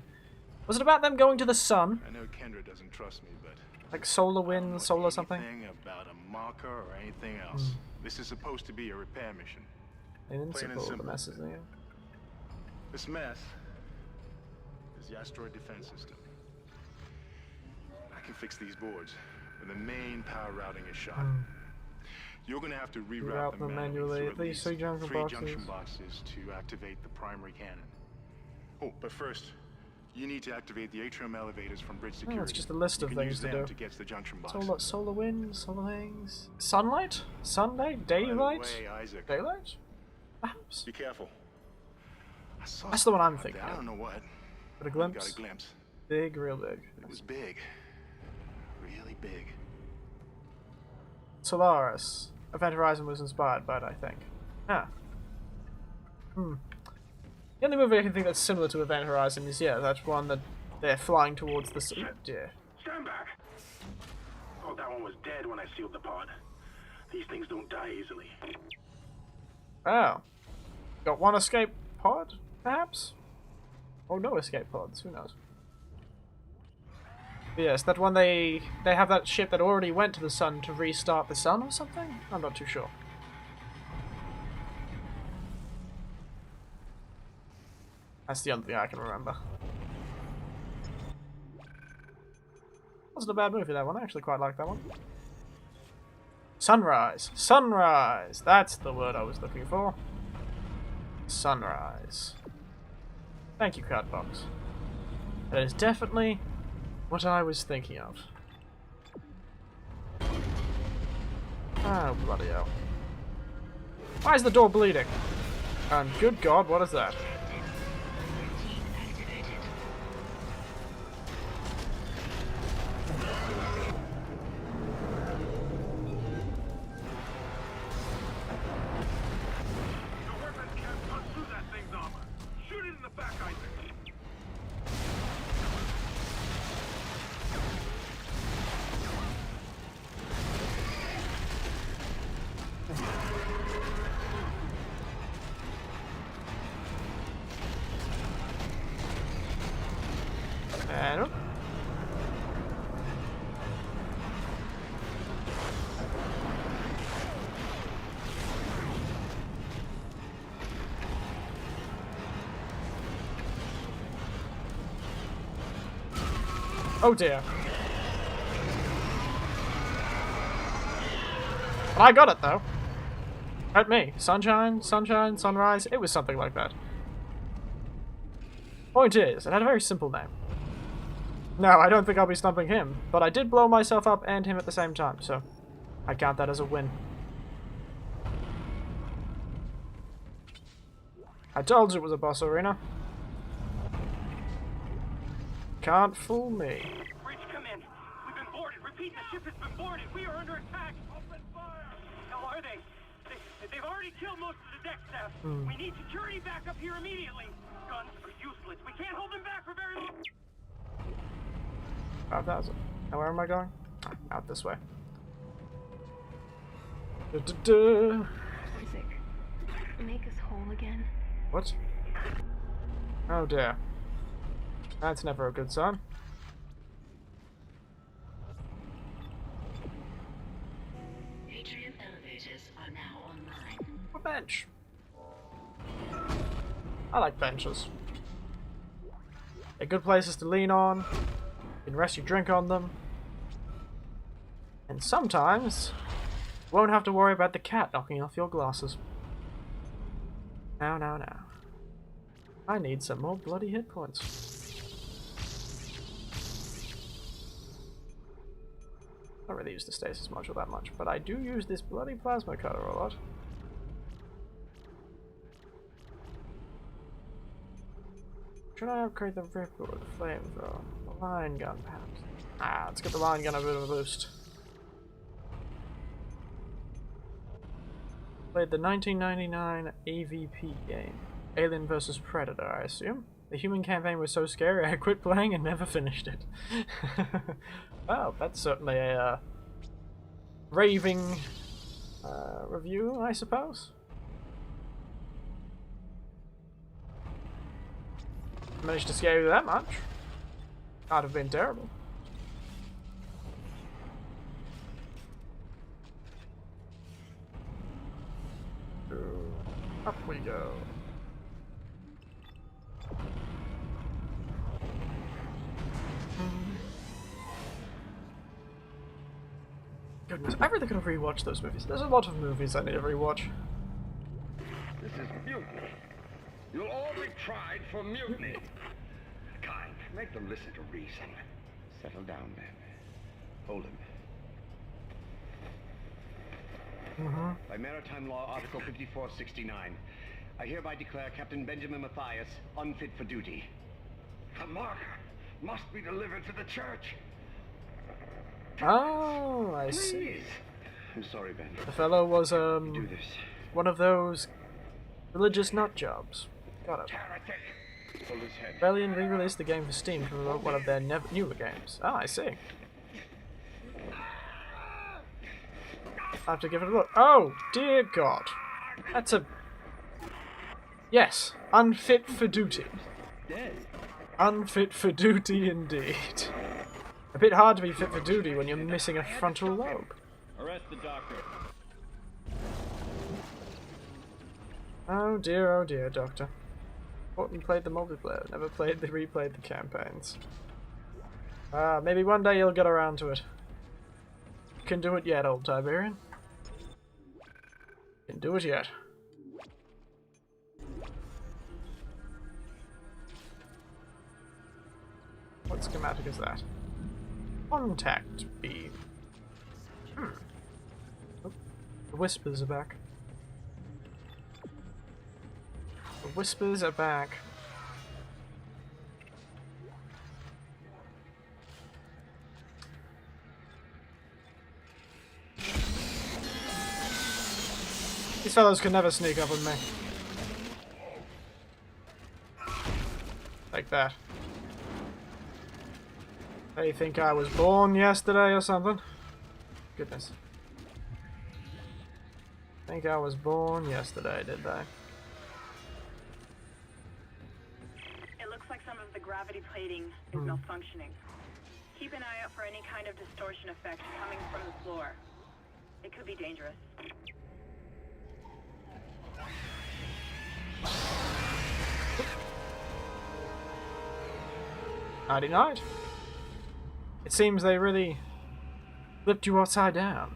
Was it about them going to the sun? I know Kendra doesn't trust me, but Like solar wind, solar something? anything about a marker or anything else. This is supposed to be a repair mission. Invincible, the simple. messes there. This mess is the asteroid defense system. I can fix these boards when the main power routing is shot. You're gonna have to reroute them manually at through least three junction boxes to activate the primary cannon. Oh, but first, you need to activate the atrium elevators from bridge security. Oh, it's just a list of You can things use to them do. to get to the junction box. Solar wind, solar things. Sunlight? Sunlight? Daylight? By the way, Isaac, Daylight? Perhaps? be careful. I saw That's the one I'm something thinking out there. I of. don't know what. Got a I glimpse? got a glimpse. Big, real big. It was big. Really big. Solaris. Event Horizon was inspired by it, I think. Ah. The only movie I can think that's similar to Event Horizon is, yeah, that one that they're flying towards the sun. Oh dear. Stand back! Thought that one was dead when I sealed the pod. These things don't die easily. Oh. Got one escape pod, perhaps? Or no escape pods, who knows? But yes, that one they have that ship that already went to the sun to restart the sun or something? I'm not too sure. That's the only thing I can remember. Wasn't a bad movie, that one. I actually quite liked that one. Sunrise. Sunrise! That's the word I was looking for. Sunrise. Thank you, Cardbox. That is definitely what I was thinking of. Oh, bloody hell. Why is the door bleeding? And good God, what is that? Your weapons can't punch through that thing's armor. Shoot it in the back, Isaac. And oh. Oh dear. But I got it though. At me. Sunshine, sunshine, sunrise. It was something like that. Point is, it had a very simple name. No, I don't think I'll be stumping him, but I did blow myself up and him at the same time, so I count that as a win. I told you it was a boss arena. Can't fool me. Bridge, come in. We've been boarded. Repeat, the ship has been boarded. We are under attack. Open fire. How are they? They've already killed most of the deck staff. We need security back up here immediately. Guns are useless. We can't hold them back for very long. 5,000. Now where am I going? Out this way. Du-du-du. Isaac, make us whole again. What? Oh dear. That's never a good sign. Atrium elevators are now online. A bench. I like benches. They're good places to lean on. You can rest your drink on them. And sometimes, you won't have to worry about the cat knocking off your glasses. Now, now, now. I need some more bloody hit points. I don't really use the stasis module that much, but I do use this bloody plasma cutter a lot. Should I upgrade the Ripper or the Flamethrower? The line gun, perhaps? Ah, let's get the line gun a bit of a boost. Played the 1999 AVP game. Alien vs. Predator, I assume. The human campaign was so scary I quit playing and never finished it. Well, that's certainly a raving review, I suppose. Managed to scare you that much. Can't have been terrible. Up we go. Goodness, I really could rewatch those movies. There's a lot of movies I need to rewatch. This is mutiny. You'll all be tried for mutiny. Kind, make them listen to reason. Settle down, man. Hold him. By Maritime Law, Article 5469, I hereby declare Captain Benjamin Mathias unfit for duty. The marker must be delivered to the church. Oh, I see. Please. I'm sorry, Ben. The fellow was, Do this. one of those religious nut jobs. Got it. Heretic. Hold his head. Rebellion re-released the game for Steam to promote one of their newer games. Ah, I see. I have to give it a look. Oh, dear God. That's a... Yes, unfit for duty. Dead. Unfit for duty indeed. A bit hard to be fit for duty when you're missing a frontal lobe. Arrest the doctor. Oh dear, Doctor. Fortin played the multiplayer, never replayed the campaigns. Ah, maybe one day you'll get around to it. You can do it yet, old Tiberian. You can do it yet. What schematic is that? Contact beam. Oh, the whispers are back. The whispers are back. These fellows can never sneak up on me. Like that. They think I was born yesterday or something? Goodness. Think I was born yesterday, did they? It looks like some of the gravity plating is malfunctioning. Keep an eye out for any kind of distortion effect coming from the floor. It could be dangerous. Nighty night. It seems they really flipped you upside down.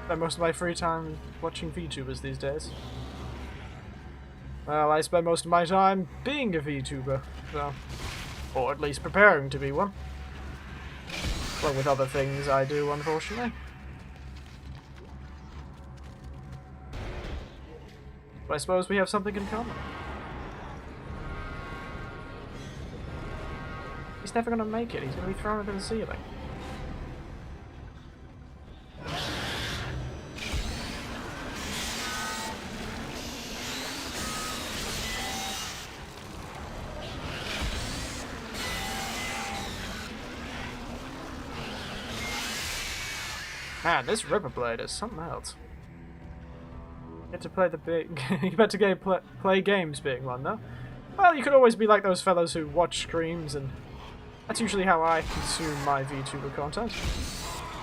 Spend most of my free time watching VTubers these days. Well, I spend most of my time being a VTuber, so... or at least preparing to be one. Along with other things I do, unfortunately. But I suppose we have something in common. He's never gonna make it, he's gonna be thrown into the ceiling. Man, this Ripper Blade is something else. Get to play the big... you get to play games being one, though. Well, you could always be like those fellows who watch streams, and that's usually how I consume my VTuber content.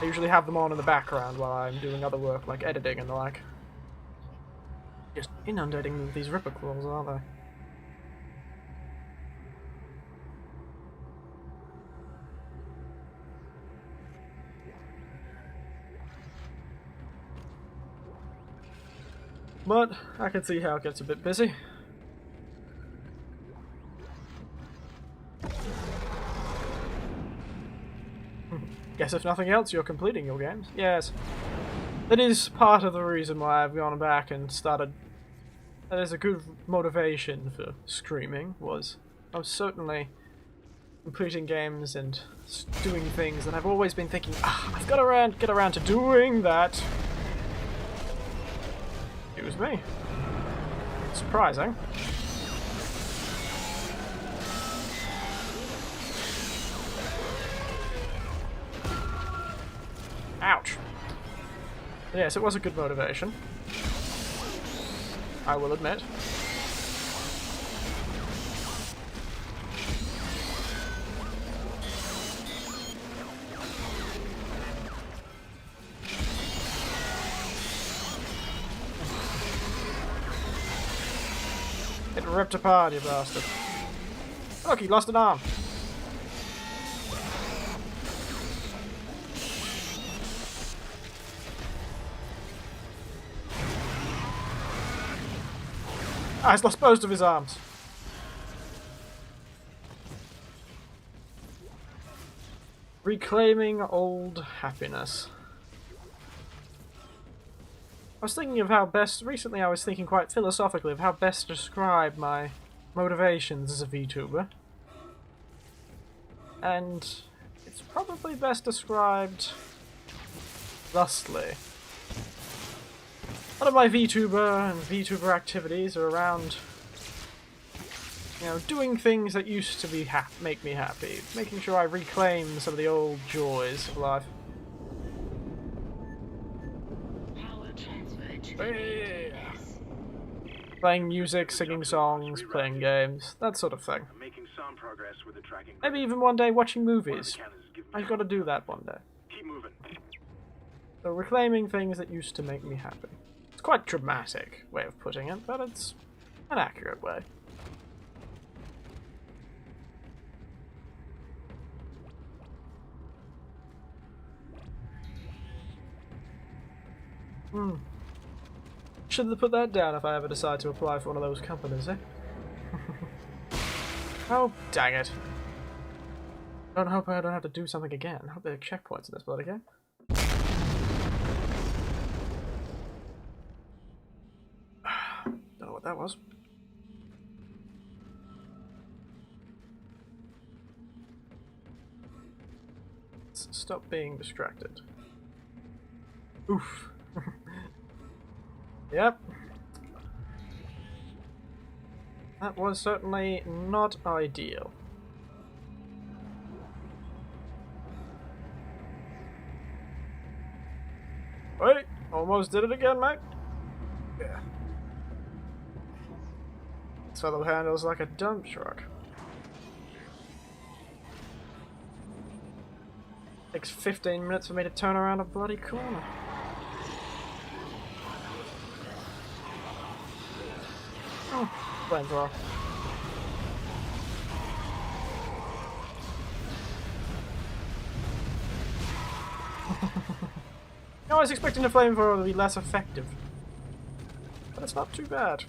I usually have them on in the background while I'm doing other work, like editing and the like. Just inundating them with these Ripper claws, aren't they? But I can see how it gets a bit busy. Guess if nothing else, you're completing your games. Yes. That is part of the reason why I've gone back and started. That is a good motivation for streaming, was I was certainly completing games and doing things, and I've always been thinking, I've got to get around to doing that. It was me. Surprising. Ouch. Yes, it was a good motivation, I will admit. It ripped apart, you bastard. Look, he lost an arm. He's lost both of his arms. Reclaiming old happiness. I was thinking of how best... Recently I was thinking quite philosophically of how best to describe my motivations as a VTuber. And it's probably best described thusly. A lot of my VTuber and VTuber activities are around, you know, doing things that used to be make me happy, making sure I reclaim some of the old joys of life. Power transferred to the Playing music, singing songs, playing games, that sort of thing. I'm making some progress with the tracking. Maybe even one day watching movies. I've got to do that one day. Keep moving. So reclaiming things that used to make me happy. It's quite a dramatic way of putting it, but it's an accurate way. Should have put that down if I ever decide to apply for one of those companies, eh? Oh, dang it. I hope I don't have to do something again. I hope there are checkpoints in this bloody game. Don't know what that was. Let's stop being distracted. Oof. Yep. That was certainly not ideal. Wait, almost did it again, mate. Yeah. This fellow handles like a dump truck. Takes 15 minutes for me to turn around a bloody corner. Oh, flamethrower. I was expecting the flamethrower to be less effective, but it's not too bad.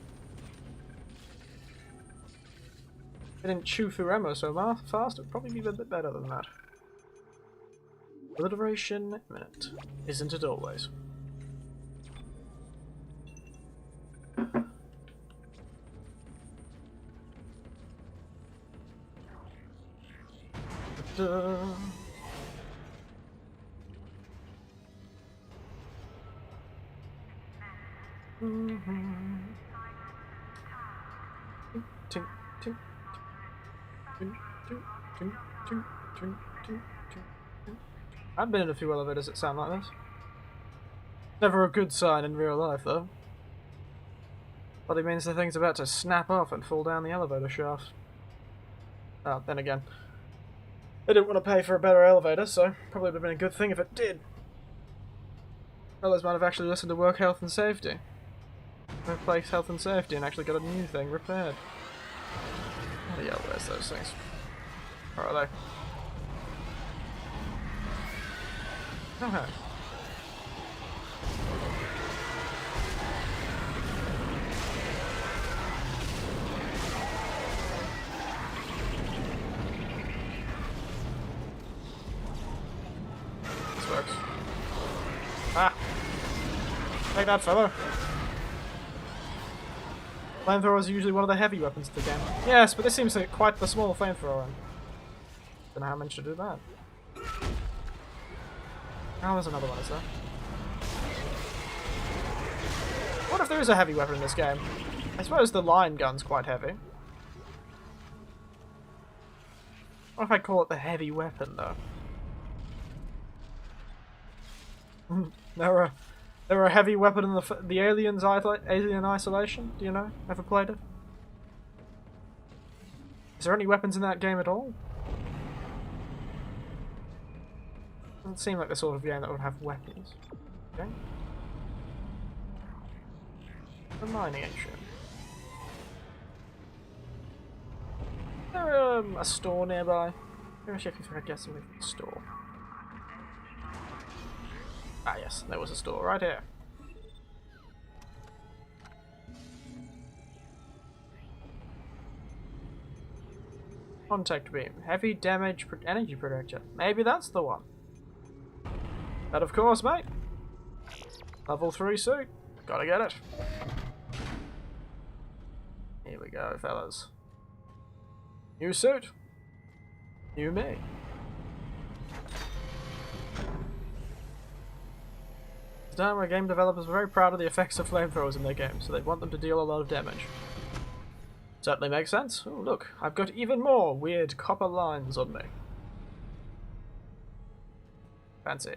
If it didn't chew through ammo so fast, it would probably be a bit better than that. Alliteration minute. Isn't it always? I've been in a few elevators that sound like this. Never a good sign in real life, though. Probably means the thing's about to snap off and fall down the elevator shaft. Oh, then again, they didn't want to pay for a better elevator, so probably would have been a good thing if it did. Fellas might have actually listened to work health and safety. Workplace health and safety and actually got a new thing repaired. Bloody hell, where's those things? Where are they? Okay. Take that, fellow. Flamethrowers are usually one of the heavy weapons of the game. Yes, but this seems like quite the small flamethrower. Don't know how I managed to do that. Oh, there's another one, is there? What if there is a heavy weapon in this game? I suppose the line gun's quite heavy. What if I call it the heavy weapon, though? There are a heavy weapon in the Alien Isolation. Do you know? Ever played it? Is there any weapons in that game at all? Doesn't seem like the sort of game that would have weapons. Okay. The mining atrium. Is there a store nearby? Let me check if I can get something from the store. Ah yes, there was a store right here. Contact beam. Heavy damage energy projector. Maybe that's the one. But of course, mate. Level 3 suit. Gotta get it. Here we go, fellas. New suit. New me. It's a time where game developers were very proud of the effects of flamethrowers in their games, so they want them to deal a lot of damage. Certainly makes sense. Oh, look, I've got even more weird copper lines on me. Fancy.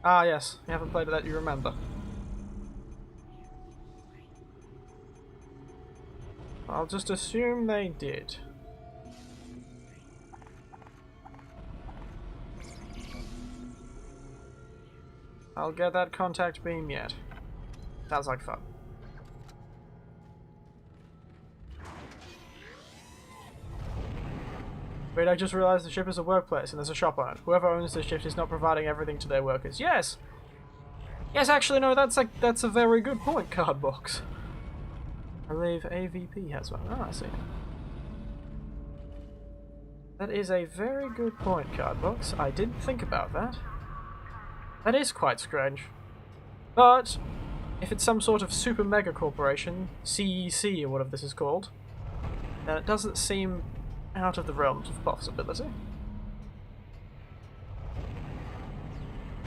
Ah, yes. You haven't played that, you remember. I'll just assume they did. I'll get that contact beam yet. Sounds like fun. Wait, I just realized the ship is a workplace and there's a shop on it. Whoever owns the ship is not providing everything to their workers. Yes! Yes, actually, no, that's a very good point, Cardbox. I believe AVP has one. Oh, I see. That is a very good point, Cardbox. I didn't think about that. That is quite strange. But, if it's some sort of super mega corporation, CEC or whatever this is called, then it doesn't seem out of the realms of possibility.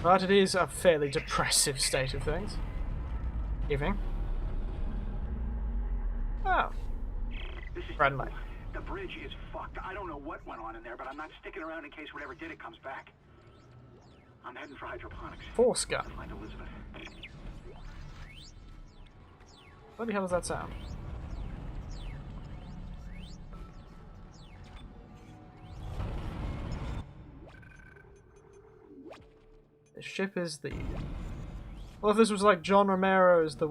But it is a fairly depressive state of things. Evening. Oh. This is Friendly. The bridge is fucked. I don't know what went on in there, but I'm not sticking around in case whatever did it comes back. I'm heading for hydroponics. Force gun. Find Elizabeth. What the hell does that sound? The ship is the... Well, if this was like John Romero's The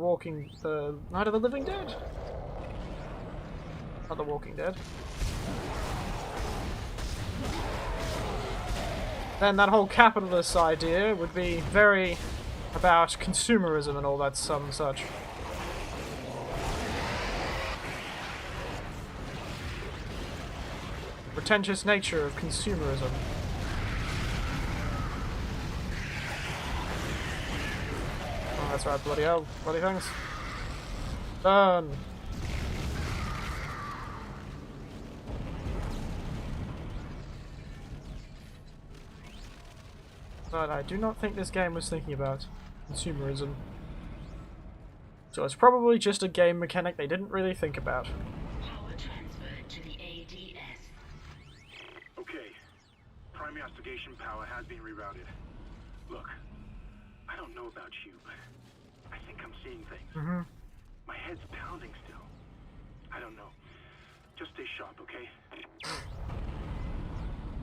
Night of the Living Dead? Not The Walking Dead. Then that whole capitalist idea would be very about consumerism and all that some such. Pretentious nature of consumerism. Oh, that's right, bloody hell. Bloody things. Burn. But I do not think this game was thinking about consumerism. So it's probably just a game mechanic they didn't really think about. Power transferred to the ADS. Okay. Primary obfuscation power has been rerouted. Look, I don't know about you, but I think I'm seeing things. My head's pounding still. I don't know. Just stay sharp, okay?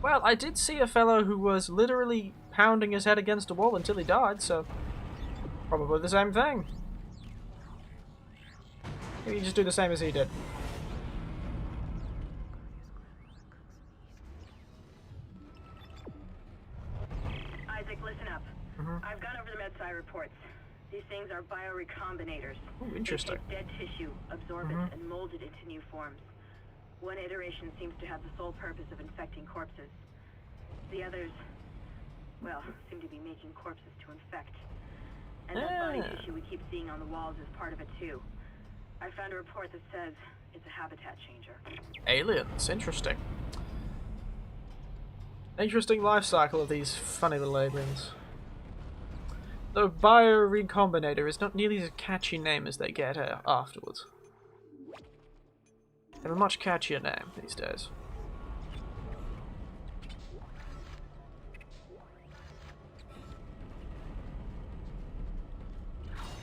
Well, I did see a fellow who was literally pounding his head against a wall until he died, so probably the same thing. Maybe you just do the same as he did. Isaac, listen up. I've gone over the MedSci reports. These things are biorecombinators. Ooh, interesting. They take dead tissue, absorb it, and mold it into new forms. One iteration seems to have the sole purpose of infecting corpses. The others, well, seem to be making corpses to infect. And that body tissue we keep seeing on the walls is part of it too. I found a report that says it's a habitat changer. Aliens, interesting. Interesting life cycle of these funny little aliens. The Bio-Recombinator is not nearly as catchy name as they get afterwards. They have a much catchier name these days.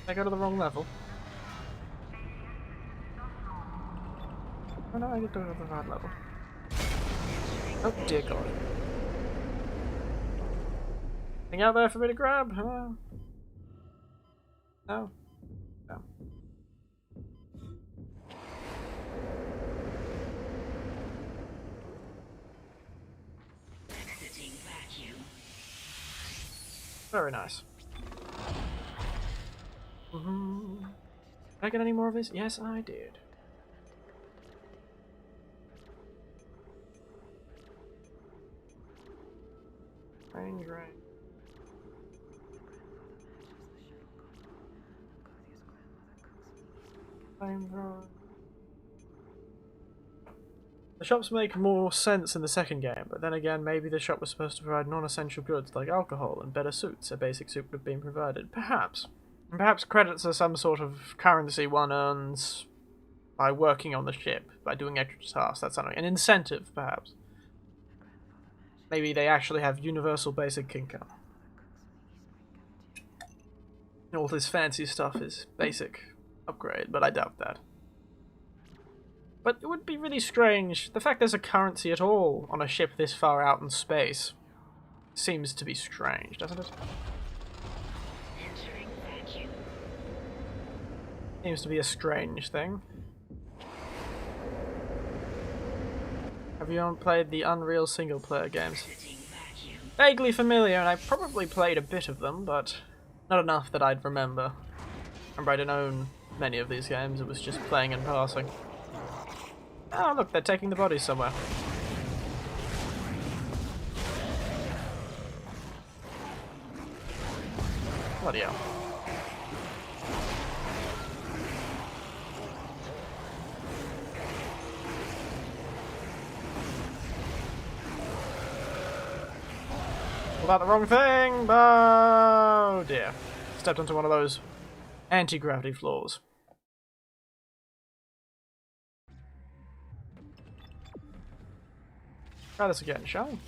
I go to the wrong level. Oh no, I get to the right level. Oh dear god. Anything out there for me to grab? No. No. Exiting vacuum. Very nice. Did I get any more of this? Yes, I did. Range. Flamethrower. The shops make more sense in the second game, but then again, maybe the shop was supposed to provide non-essential goods like alcohol and better suits. A basic suit would have been provided. Perhaps. And perhaps credits are some sort of currency one earns by working on the ship, by doing extra tasks, that's something. An incentive, perhaps. Maybe they actually have universal basic income. All this fancy stuff is basic upgrade, but I doubt that. But it would be really strange. The fact there's a currency at all on a ship this far out in space seems to be strange, doesn't it? Entering vacuum. Seems to be a strange thing. Have you played the Unreal single-player games? Exiting vacuum. Vaguely familiar, and I probably played a bit of them, but not enough that I'd remember. Remember, I didn't own many of these games, it was just playing and passing. Oh, look, they're taking the bodies somewhere. Bloody hell. About the wrong thing! Oh dear. Stepped onto one of those anti-gravity floors. Try this again, shall we?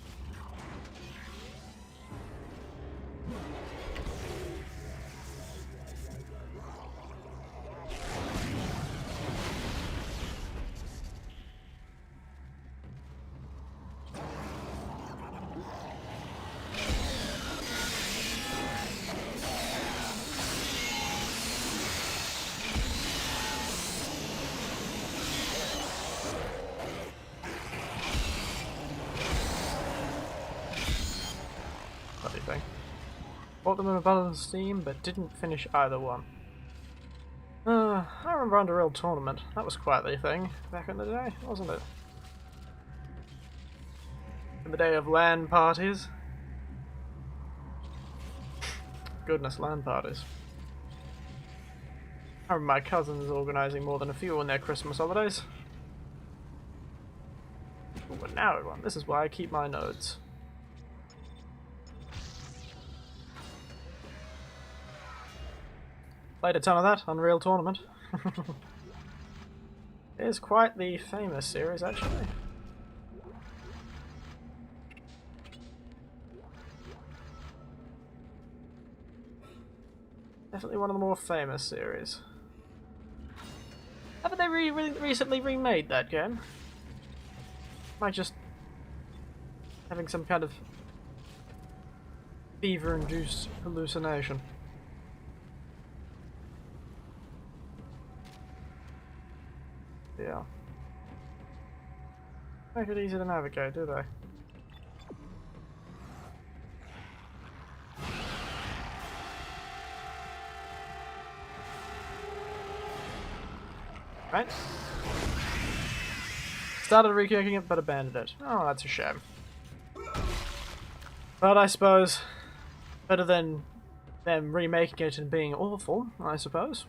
Thing. Bought them in a bundle of Steam, but didn't finish either one. I remember Unreal Tournament. That was quite the thing back in the day, wasn't it? In the day of LAN parties. Goodness, LAN parties. I remember my cousins organising more than a few on their Christmas holidays. Ooh, a narrowed one. This is why I keep my nodes. Played a ton of that, Unreal Tournament. It is quite the famous series, actually. Definitely one of the more famous series. Haven't they recently remade that game? Am I just having some kind of fever-induced hallucination? Yeah. Make it easy to navigate, do they? Right? Started re-kicking it, but abandoned it. Oh, that's a shame. But I suppose better than them remaking it and being awful, I suppose.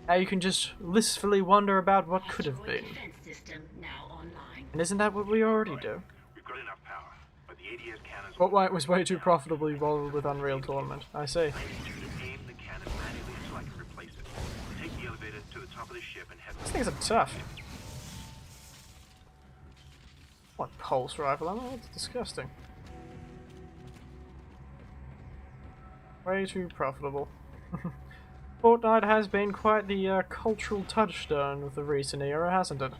Now you can just blissfully wonder about what could have been. Defense system now online. And isn't that what we already do? We've got enough power, but the ADS cannons... But why it was way too profitably rolled with Unreal Tournament. I see. I need you to aim the cannon manually so I can replace it. Take the elevator to the top of the ship and head... These things are tough. What pulse rifle? I mean, it's disgusting. Way too profitable. Fortnite has been quite the cultural touchstone of the recent era, hasn't it?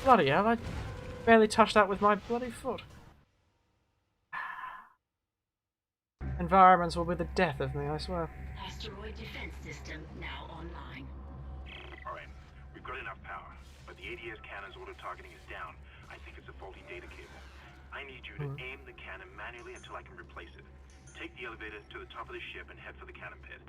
Bloody hell, I barely touched that with my bloody foot. Environments will be the death of me, I swear. Asteroid defense system now online. Alright, we've got enough power, but the ADS cannon's auto-targeting is down. I think it's a faulty data cable. I need you to aim the cannon manually until I can replace it. Take the elevator to the top of the ship and head for the cannon pit.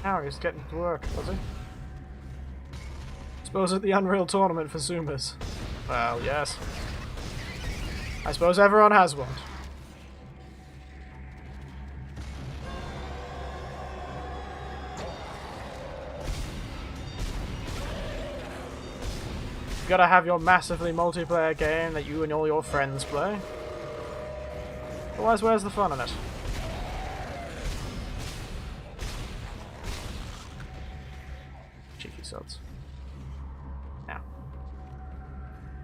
Now he's getting to work, was he? Suppose at the Unreal Tournament for Zoomers. Well, yes. I suppose everyone has one. You gotta have your massively multiplayer game that you and all your friends play. Otherwise, where's the fun in it? Cheeky sods. Now.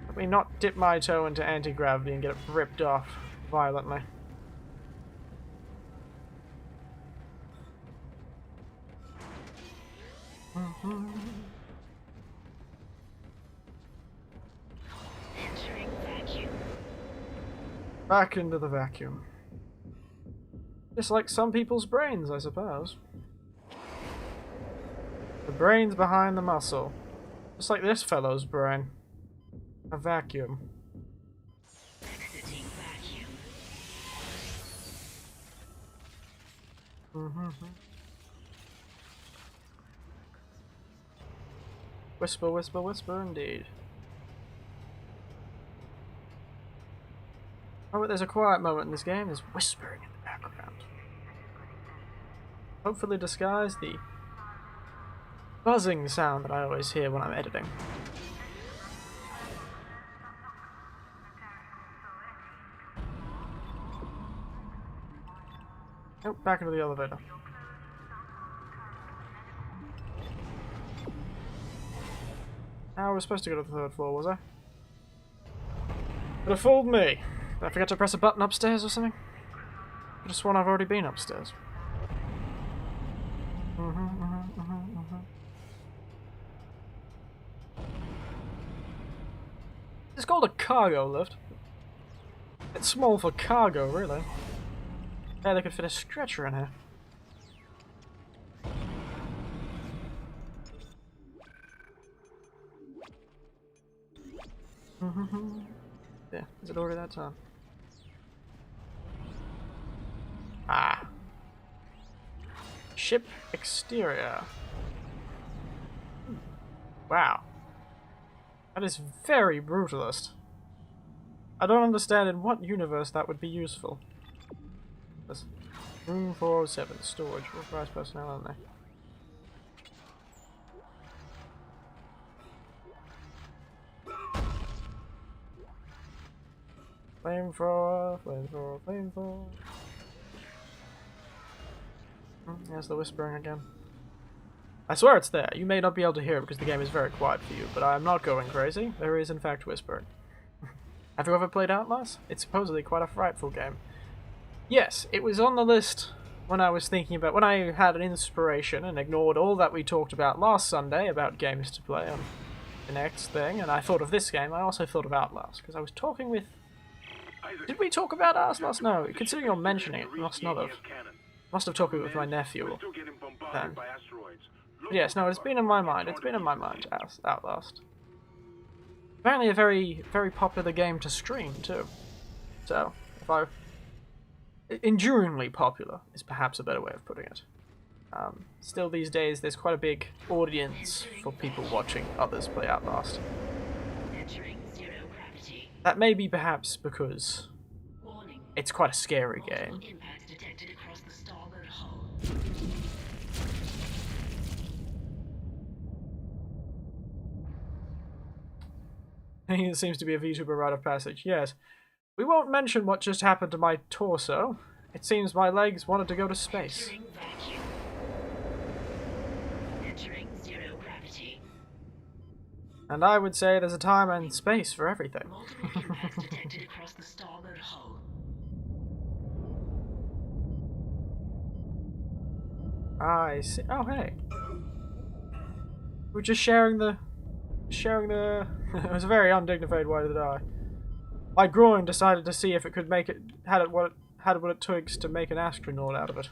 Let me not dip my toe into anti-gravity and get it ripped off violently. Entering vacuum. Back into the vacuum. Just like some people's brains, I suppose. The brain's behind the muscle. Just like this fellow's brain. A vacuum. Exiting vacuum. Whisper, whisper, whisper, indeed. Oh, but there's a quiet moment in this game. There's whispering in the background. Hopefully disguise the buzzing sound that I always hear when I'm editing. Oh, back into the elevator. I was supposed to go to the third floor, was I? Could have fooled me. Did I forget to press a button upstairs or something? I just sworn I've already been upstairs. It's called a cargo lift. It's small for cargo, really. Yeah, they could fit a stretcher in here. Yeah, is it already that time? Ah. Ship exterior. Wow. That is very brutalist. I don't understand in what universe that would be useful. This room 407, storage, authorized personnel only. Flamethrower, flamethrower, flamethrower. There's the whispering again. I swear it's there. You may not be able to hear it because the game is very quiet for you, but I am not going crazy. There is in fact whispering. Have you ever played Outlast? It's supposedly quite a frightful game. Yes, it was on the list when I was thinking about, when I had an inspiration and ignored all that we talked about last Sunday about games to play on the next thing, and I thought of this game. I also thought of Outlast, because I was talking with... Did we talk about Outlast? No, considering you're mentioning it, must not have. Must have talked with my nephew then. But yes, no, it's been in my mind. It's been in my mind, Outlast. Apparently a very, very popular game to stream, too. So, if I... enduringly popular is perhaps a better way of putting it. Still these days, there's quite a big audience for people watching others play Outlast. Entering zero gravity. That may be perhaps because Warning. it's quite a scary Multiple game. impacts detected across the starboard hull. It seems to be a VTuber rite of passage. Yes. We won't mention what just happened to my torso. It seems my legs wanted to go to space. Entering vacuum. Entering zero gravity. And I would say there's a time and space for everything. Multiple impacts detected across the starboard hull. I see. Oh, hey. We're just sharing the... it was a very undignified way to die. My groin decided to see if it could make it... had what it takes to make an astronaut out of it.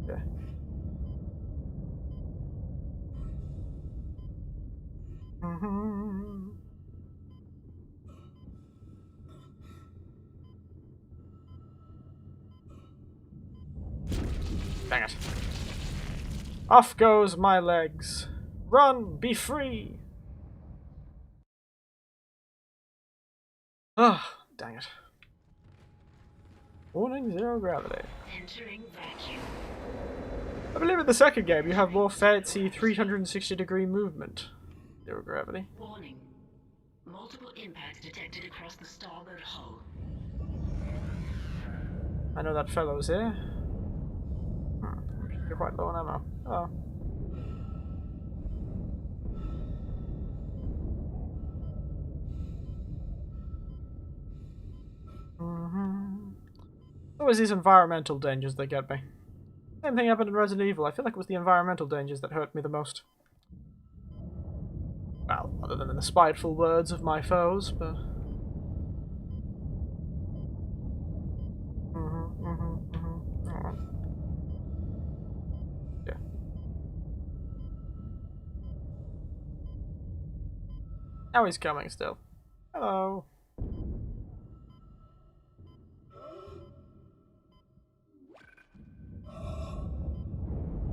Okay. Dang it. Off goes my legs. Run, be free. Ah, dang it. Warning, zero gravity. Entering vacuum. I believe in the second game you have more fancy 360-degree movement. Zero gravity. Warning. Multiple impacts detected across the starboard hull. I know that fellow's here. You're quite low on ammo. Oh. Always these environmental dangers that get me. Same thing happened in Resident Evil. I feel like it was the environmental dangers that hurt me the most. Well, other than the spiteful words of my foes, but... Yeah. Now he's coming still. Hello.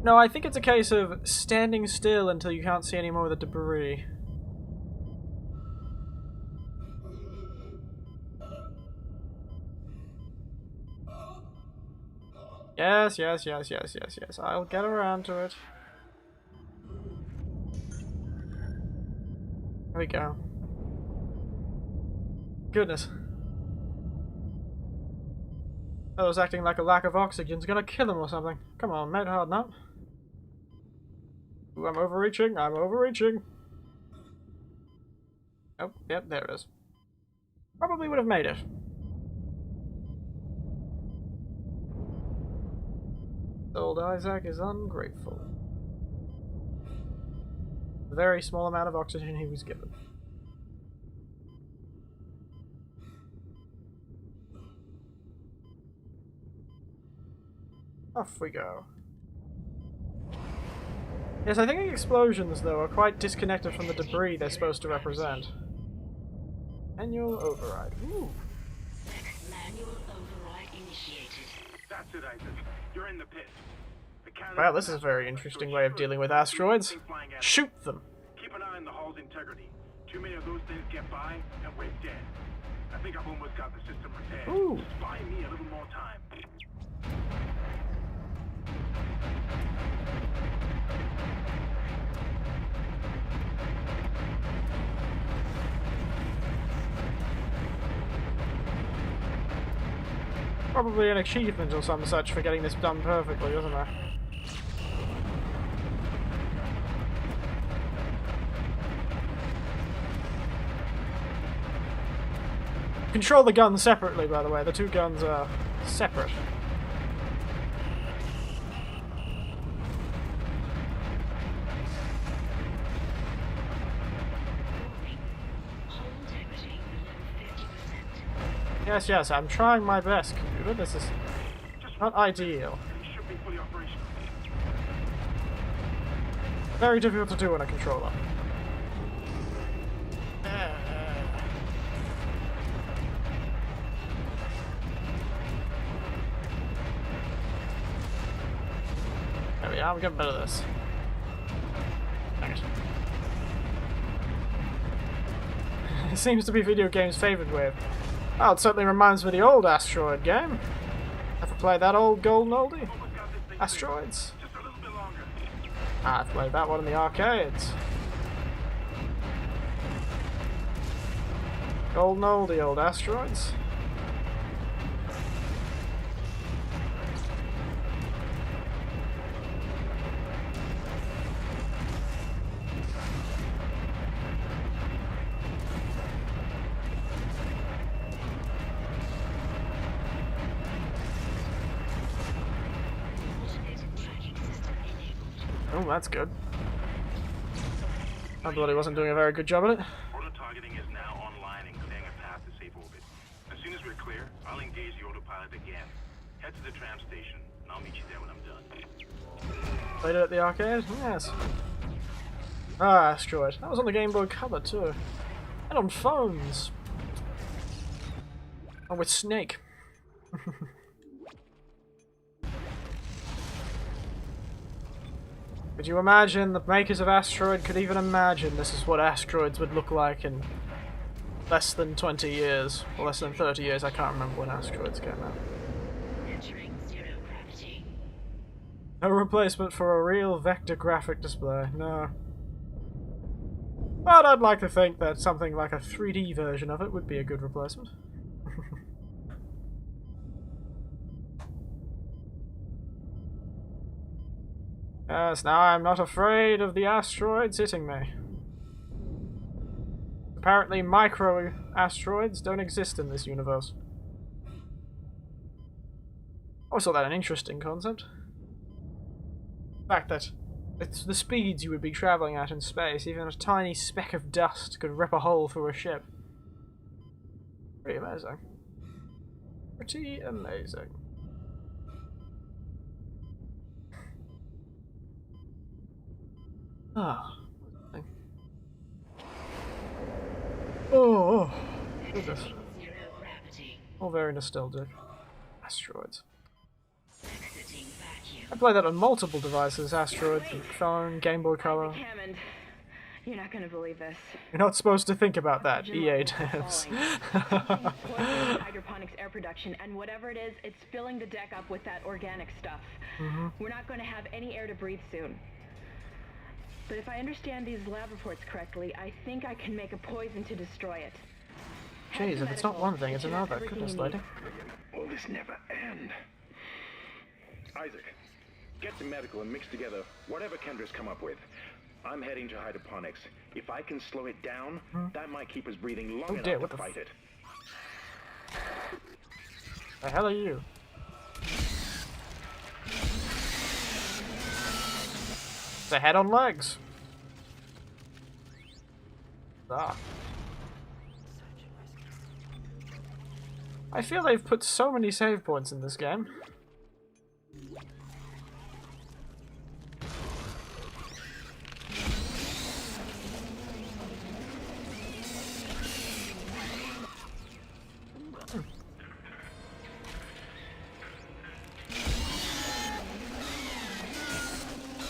No, I think it's a case of standing still until you can't see any more of the debris. Yes, yes, yes, yes, yes, yes. I'll get around to it. There we go. Goodness. I was acting like a lack of oxygen's gonna kill him or something. Come on, mate, harden up. Ooh, I'm overreaching, I'm overreaching. Oh, yep, there it is. Probably would have made it. Old Isaac is ungrateful. The very small amount of oxygen he was given. Off we go. Yes, I think the explosions, though, are quite disconnected from the debris they're supposed to represent. Manual override. Ooh. Manual override initiated. That's it, Isaac. You're in the pit. The cannon- Well, this is a very interesting way of dealing with asteroids. Shoot them! Keep an eye on the hull's integrity. Too many of those things get by, and we're dead. I think I've almost got the system repaired. Ooh. Just buy me a little more time. Probably an achievement or some such for getting this done perfectly, isn't there? Control the guns separately, by the way. The two guns are separate. Hull integrity below 50%. Yes, yes, I'm trying my best, computer. This is not ideal. You should be Everything fully operational. Very difficult to do on a controller. There we are, I'm getting better at this. Dang it. It seems to be video games' favourite way. Oh, it certainly reminds me of the old Asteroid game. Ever played that old golden oldie? Asteroids? Just a little bit longer. I've played that one in the arcades. Golden oldie, old Asteroids. Oh, that's good. I thought he wasn't doing a very good job at it. Auto targeting is now online and clearing a path to safe orbit. As soon as we're clear, I'll engage the autopilot again. Head to the tram station, and I'll meet you there when I'm done. Played it at the arcade? Yes. Ah, Asteroid. That was on the Game Boy Color too. And on phones. And with Snake. Could you imagine the makers of Asteroid could even imagine this is what asteroids would look like in less than 20 years, or less than 30 years, I can't remember when Asteroids came out. Entering zero gravity. No replacement for a real vector graphic display, no. But I'd like to think that something like a 3D version of it would be a good replacement. Yes, now I'm not afraid of the asteroids hitting me. Apparently micro-asteroids don't exist in this universe. I always thought that an interesting concept. The fact that it's the speeds you would be travelling at in space, even a tiny speck of dust could rip a hole through a ship. Pretty amazing. Pretty amazing. Ah. Oh, goodness. Zero gravity. All very nostalgic. Asteroids. Exiting vacuum. I played that on multiple devices, Asteroids, phone, Game Boy Color. Hammond, you're not gonna believe this. You're not supposed to think about that, Oxygen EA levels devs. are falling. Poison hydroponics air production, and whatever it is, it's filling the deck up with that organic stuff. We're not going to have any air to breathe soon. But if I understand these lab reports correctly, I think I can make a poison to destroy it. Jeez, if it's not one thing, it's another. Goodness, lady. Will this never end? Isaac, get to medical and mix together whatever Kendra's come up with. I'm heading to hydroponics. If I can slow it down, that might keep us breathing long dear, enough what to fight it. The hell are you? It's a head on legs. Ah. I feel they've put so many save points in this game.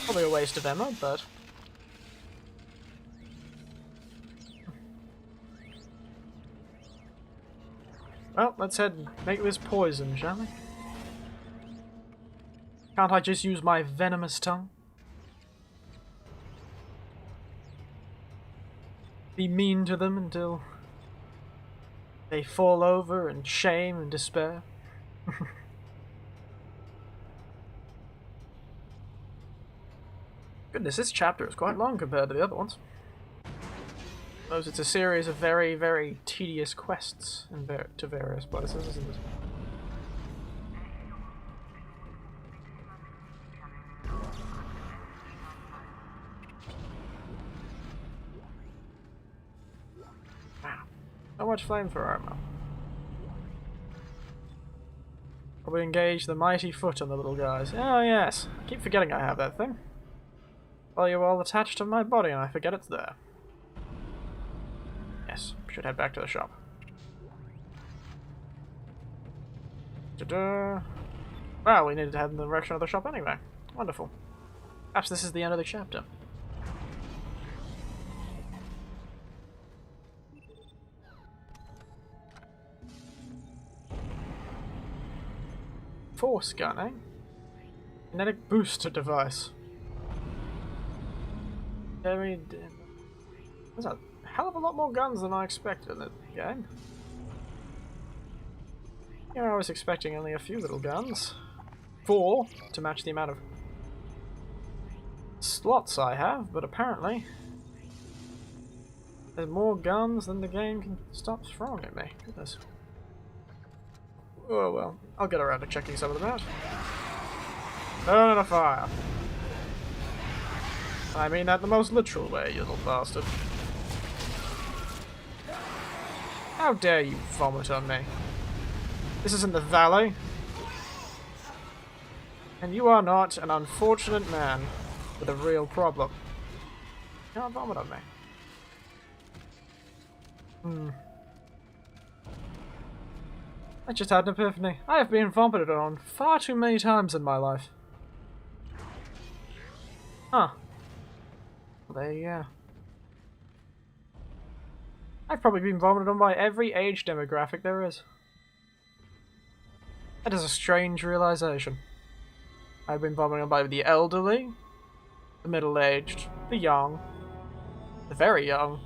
Probably a waste of ammo, but... Well, let's head and make this poison, shall we? Can't I just use my venomous tongue? Be mean to them until they fall over in shame and despair? Goodness, this chapter is quite long compared to the other ones. Suppose it's a series of very, very tedious quests to various places, isn't it? Wow. So much flamethrower ammo. Probably engage the mighty foot on the little guys. Oh yes, I keep forgetting I have that thing. Well, you're all attached to my body and I forget it's there. Yes, should head back to the shop. Ta-da! Well, we needed to head in the direction of the shop anyway. Wonderful. Perhaps this is the end of the chapter. Force gun, eh? Kinetic booster device. There's a hell of a lot more guns than I expected in the game. Yeah, I was expecting only a few little guns. 4 to match the amount of slots I have, but apparently there's more guns than the game can stop throwing at me. Goodness. Oh well, I'll get around to checking some of them out. Burn a fire. I mean that in the most literal way, you little bastard. How dare you vomit on me? This isn't the valley. And you are not an unfortunate man with a real problem. You can't vomit on me. I just had an epiphany. I have been vomited on far too many times in my life. Huh. Well, there you go. I've probably been vomited on by every age demographic there is. That is a strange realization. I've been vomited on by the elderly, the middle-aged, the young, the very young,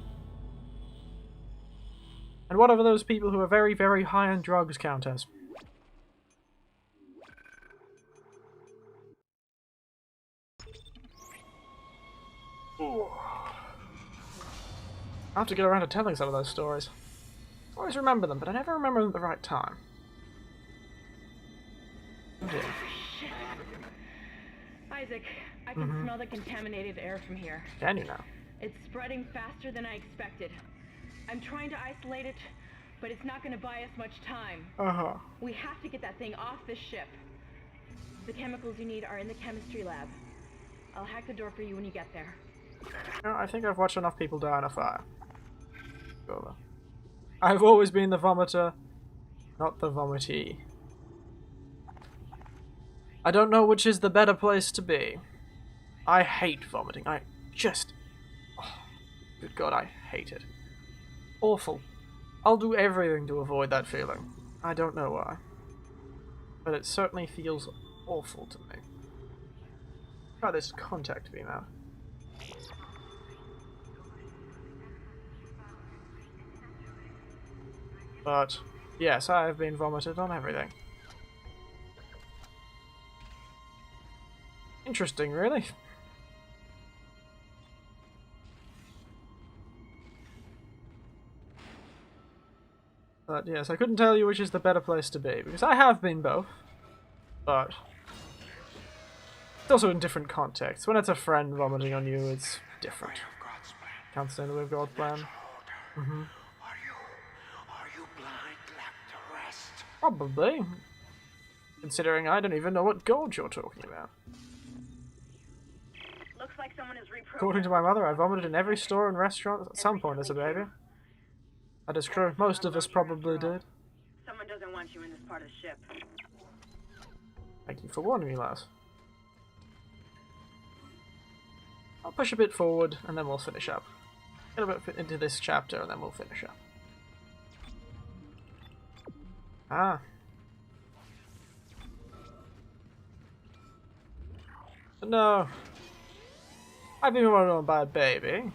and whatever those people who are very, very high on drugs count as. I have to get around to telling some of those stories. I always remember them, but I never remember them at the right time. Oh dear. Shit. Isaac, I can smell the contaminated air from here. Can you now? It's spreading faster than I expected. I'm trying to isolate it, but it's not going to buy us much time. We have to get that thing off this ship. The chemicals you need are in the chemistry lab. I'll hack the door for you when you get there. No, I think I've watched enough people die in a fire. Go over. I've always been the vomiter, not the vomitee. I don't know which is the better place to be. I hate vomiting. I just... Oh, good God, I hate it. Awful. I'll do everything to avoid that feeling. I don't know why. But it certainly feels awful to me. Try this contact beam out. But, yes, I have been vomited on everything. Interesting, really. But yes, I couldn't tell you which is the better place to be, because I have been both. But it's also in different contexts. When it's a friend vomiting on you, it's different. Can't stand the way of God's plan. Are you blind, lack to rest? Probably. Considering I don't even know what gold you're talking about. Looks like someone is reprogrammed. According to my mother, I vomited in every store and restaurant at some point as a baby. That is true. Most of us probably did. Someone doesn't want you in this part of the ship. Thank you for warning me, lass. I'll push a bit forward and then we'll finish up. Get a bit into this chapter and then we'll finish up. Ah. No. I've been vomited on by a baby.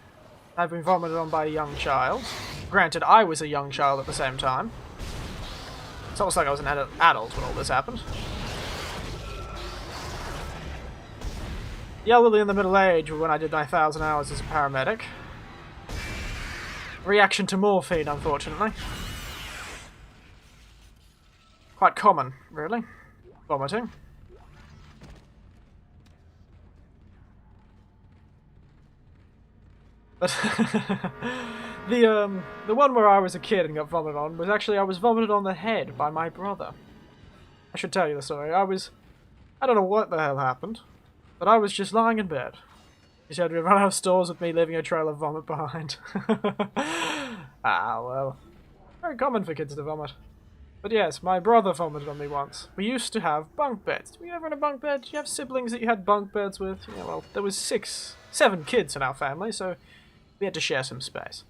I've been vomited on by a young child. Granted, I was a young child at the same time. It's almost like I was an adult when all this happened. The elderly in the middle age when I did my 1,000 hours as a paramedic. Reaction to morphine, unfortunately. Quite common, really. Vomiting. But the one where I was a kid and got vomited on was actually I was vomited on the head by my brother. I should tell you the story. I don't know what the hell happened, but I was just lying in bed. He said we run out of stores with me leaving a trail of vomit behind. Ah, well. Very common for kids to vomit. But yes, my brother vomited on me once. We used to have bunk beds. Were you ever in a bunk bed? Did you have siblings that you had bunk beds with? Yeah, well, there was 7 kids in our family, so we had to share some space.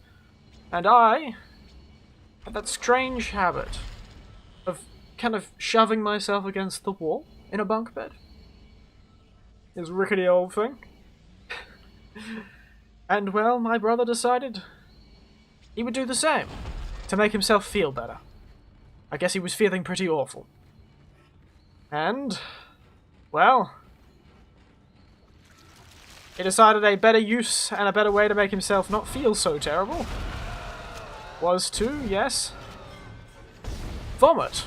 And I had that strange habit of kind of shoving myself against the wall in a bunk bed. This rickety old thing. And, well, my brother decided he would do the same to make himself feel better. I guess he was feeling pretty awful. And, well, he decided a better use and a better way to make himself not feel so terrible was to, yes, vomit.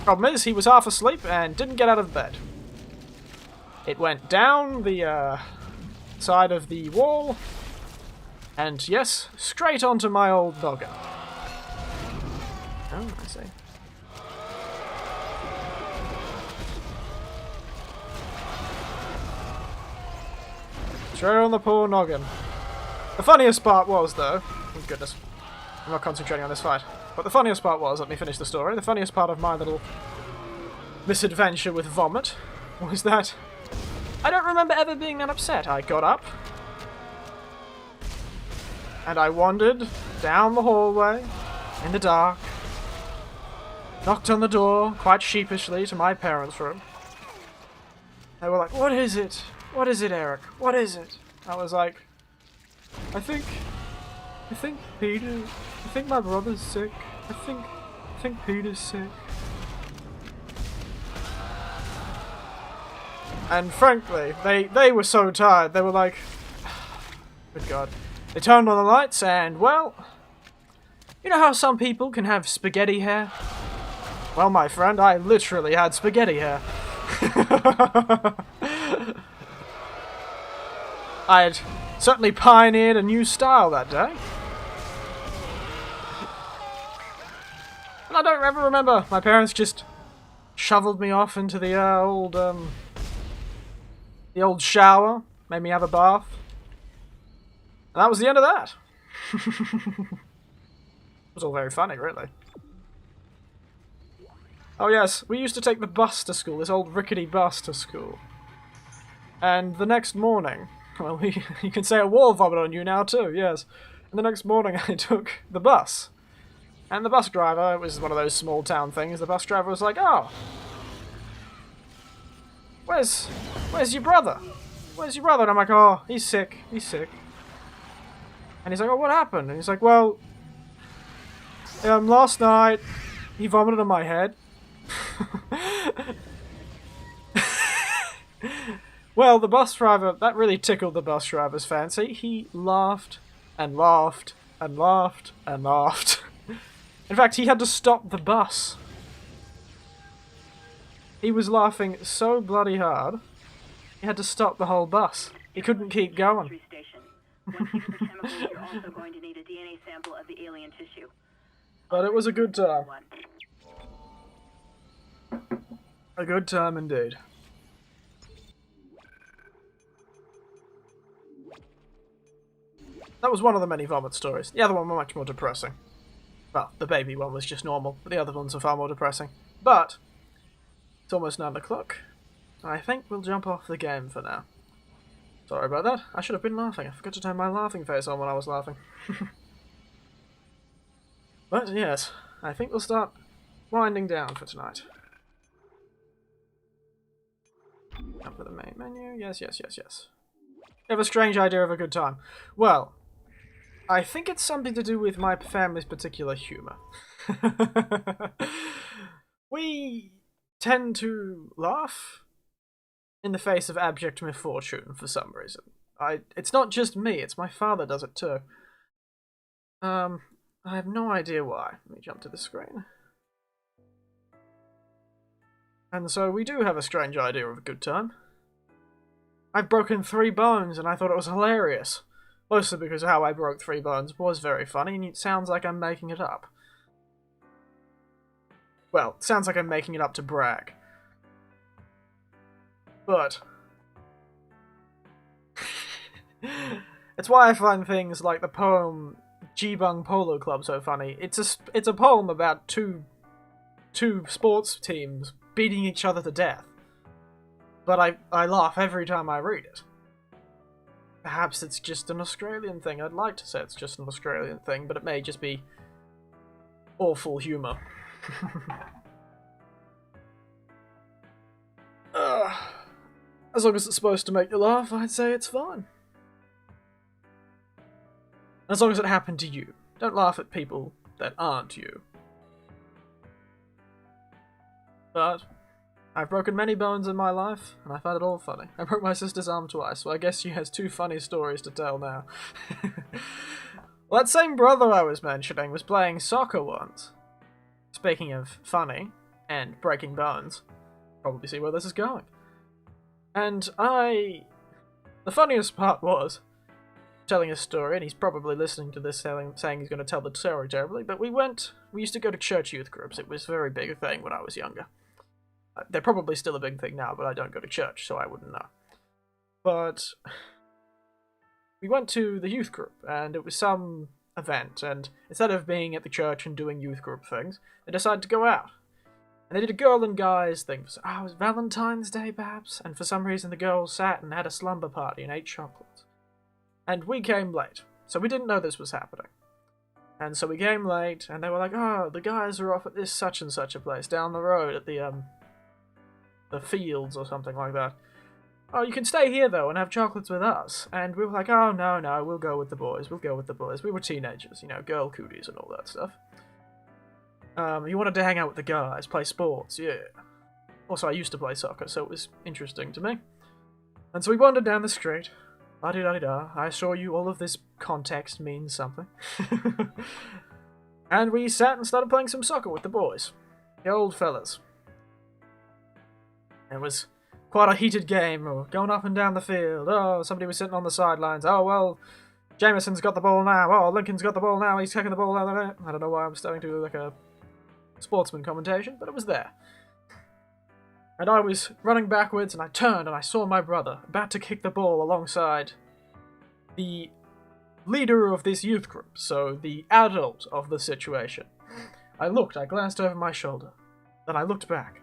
Problem is, he was half asleep and didn't get out of bed. It went down the side of the wall, and yes, straight onto my old noggin. Oh, I see. Straight on the poor noggin. The funniest part was, though... Oh, goodness. I'm not concentrating on this fight. But the funniest part was, let me finish the story, the funniest part of my little misadventure with vomit was that I don't remember ever being that upset. I got up, and I wandered down the hallway, in the dark, knocked on the door, quite sheepishly, to my parents' room. They were like, "What is it? What is it, Eric? What is it?" I was like, I think Peter, I think my brother's sick. I think Peter's sick. And frankly, they were so tired, they were like, good God. They turned on the lights and, well, you know how some people can have spaghetti hair? Well, my friend, I literally had spaghetti hair. I had certainly pioneered a new style that day. And I don't ever remember. My parents just shoveled me off into the old shower, made me have a bath. And that was the end of that. It was all very funny, really. Oh yes, we used to take the bus to school, this old rickety bus to school. And the next morning, well, you can say a wall vomit on you now too, yes. And the next morning I took the bus. And the bus driver, it was one of those small town things, the bus driver was like, "Oh, where's your brother? Where's your brother?" And I'm like, "Oh, he's sick. And he's like, "Oh, what happened?" And he's like, "Well, last night he vomited on my head." Well, the bus driver, that really tickled the bus driver's fancy. He laughed and laughed and laughed and laughed. In fact, he had to stop the bus. He was laughing so bloody hard, he had to stop the whole bus. He couldn't keep going. Once you get the chemicals, you're also going to need a DNA sample of the alien tissue. But it was a good time. A good time indeed. That was one of the many vomit stories. The other one was much more depressing. Well, the baby one was just normal, but the other ones are far more depressing. But it's almost 9 o'clock. I think we'll jump off the game for now. Sorry about that. I should have been laughing. I forgot to turn my laughing face on when I was laughing. But yes, I think we'll start winding down for tonight. Up to the main menu. Yes. I have a strange idea of a good time. Well, I think it's something to do with my family's particular humour. We tend to laugh in the face of abject misfortune for some reason. It's not just me, it's my father does it too. I have no idea why. Let me jump to the screen. And so we do have a strange idea of a good time. I've broken 3 bones and I thought it was hilarious. Mostly because how I broke 3 bones was very funny and it sounds like I'm making it up. Well, it sounds like I'm making it up to brag. But it's why I find things like the poem Jibang Polo Club so funny. It's a poem about two sports teams beating each other to death. But I laugh every time I read it. Perhaps it's just an Australian thing. I'd like to say it's just an Australian thing, but it may just be awful humour. As long as it's supposed to make you laugh, I'd say it's fine. As long as it happened to you. Don't laugh at people that aren't you. But I've broken many bones in my life, and I find it all funny. I broke my sister's arm twice, so I guess she has 2 funny stories to tell now. Well, that same brother I was mentioning was playing soccer once. Speaking of funny and breaking bones, probably see where this is going. And the funniest part was telling a story, and he's probably listening to this saying he's going to tell the story terribly, but we used to go to church youth groups. It was a very big thing when I was younger. They're probably still a big thing now, but I don't go to church, so I wouldn't know. But we went to the youth group, and it was some event, and instead of being at the church and doing youth group things, they decided to go out. And they did a girl and guys thing. It was Valentine's Day, perhaps? And for some reason the girls sat and had a slumber party and ate chocolates. And we came late, so we didn't know this was happening. And so we came late, and they were like, oh, the guys are off at this such and such a place down the road at the fields or something like that. Oh, you can stay here, though, and have chocolates with us. And we were like, oh, no, we'll go with the boys. We were teenagers, girl cooties and all that stuff. You wanted to hang out with the guys, play sports, yeah. Also, I used to play soccer, so it was interesting to me. And so we wandered down the street. La-di-da-di-da. I assure you all of this context means something. And we sat and started playing some soccer with the boys. The old fellas. It was quite a heated game, going up and down the field. Oh, somebody was sitting on the sidelines. Oh, well, Jameson's got the ball now. Oh, Lincoln's got the ball now. He's taking the ball out of it. I don't know why I'm starting to do like a sportsman commentation, but it was there. And I was running backwards, and I turned, and I saw my brother about to kick the ball alongside the leader of this youth group, so the adult of the situation. I glanced over my shoulder, then I looked back.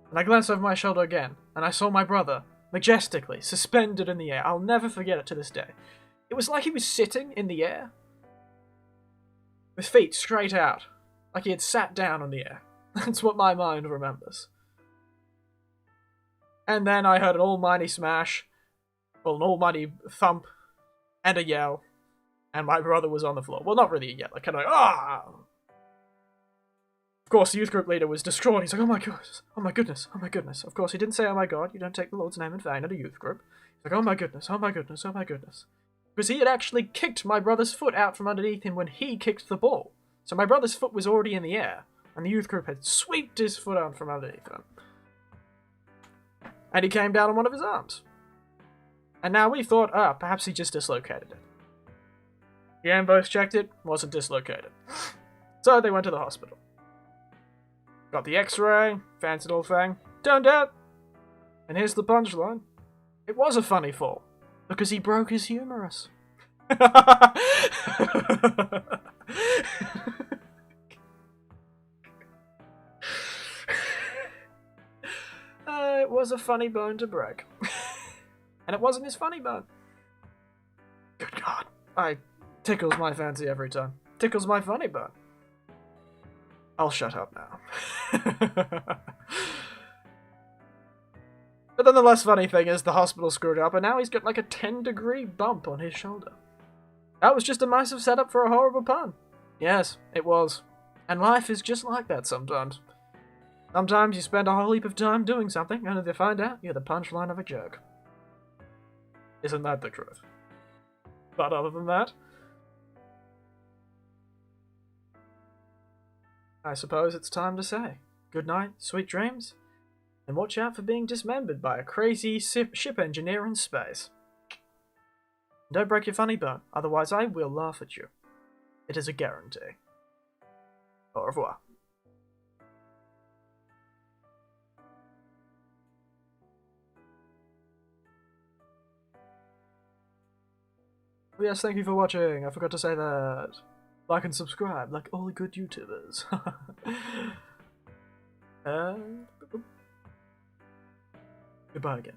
And I glanced over my shoulder again, and I saw my brother, majestically, suspended in the air. I'll never forget it to this day. It was like he was sitting in the air, with feet straight out, like he had sat down in the air. That's what my mind remembers. And then I heard an almighty smash, well, an almighty thump, and a yell, and my brother was on the floor. Well, not really a yell, like kind of like, ah! Of course, the youth group leader was distraught. He's like, oh my goodness, oh my goodness, oh my goodness. Of course, he didn't say, oh my god, you don't take the Lord's name in vain at a youth group. He's like, oh my goodness, oh my goodness, oh my goodness. Because he had actually kicked my brother's foot out from underneath him when he kicked the ball. So my brother's foot was already in the air, and the youth group had swept his foot out from underneath him. And he came down on one of his arms. And now we thought, perhaps he just dislocated it. The ambos checked it, wasn't dislocated. So they went to the hospital. Got the x-ray, fancy little thing, turned out. And here's the punchline. It was a funny fall, because he broke his humerus. It was a funny bone to break. And it wasn't his funny bone. Good God. Tickles my fancy every time. Tickles my funny bone. I'll shut up now. But then the less funny thing is the hospital screwed up and now he's got like a 10-degree bump on his shoulder. That was just a massive setup for a horrible pun. Yes, it was. And life is just like that sometimes. Sometimes you spend a whole heap of time doing something, only to find out you're the punchline of a joke. Isn't that the truth? But other than that, I suppose it's time to say good night, sweet dreams, and watch out for being dismembered by a crazy ship engineer in space. Don't break your funny bone, otherwise I will laugh at you. It is a guarantee. Au revoir. yes, thank you for watching. I forgot to say that. Like and subscribe, like all good YouTubers. And goodbye again.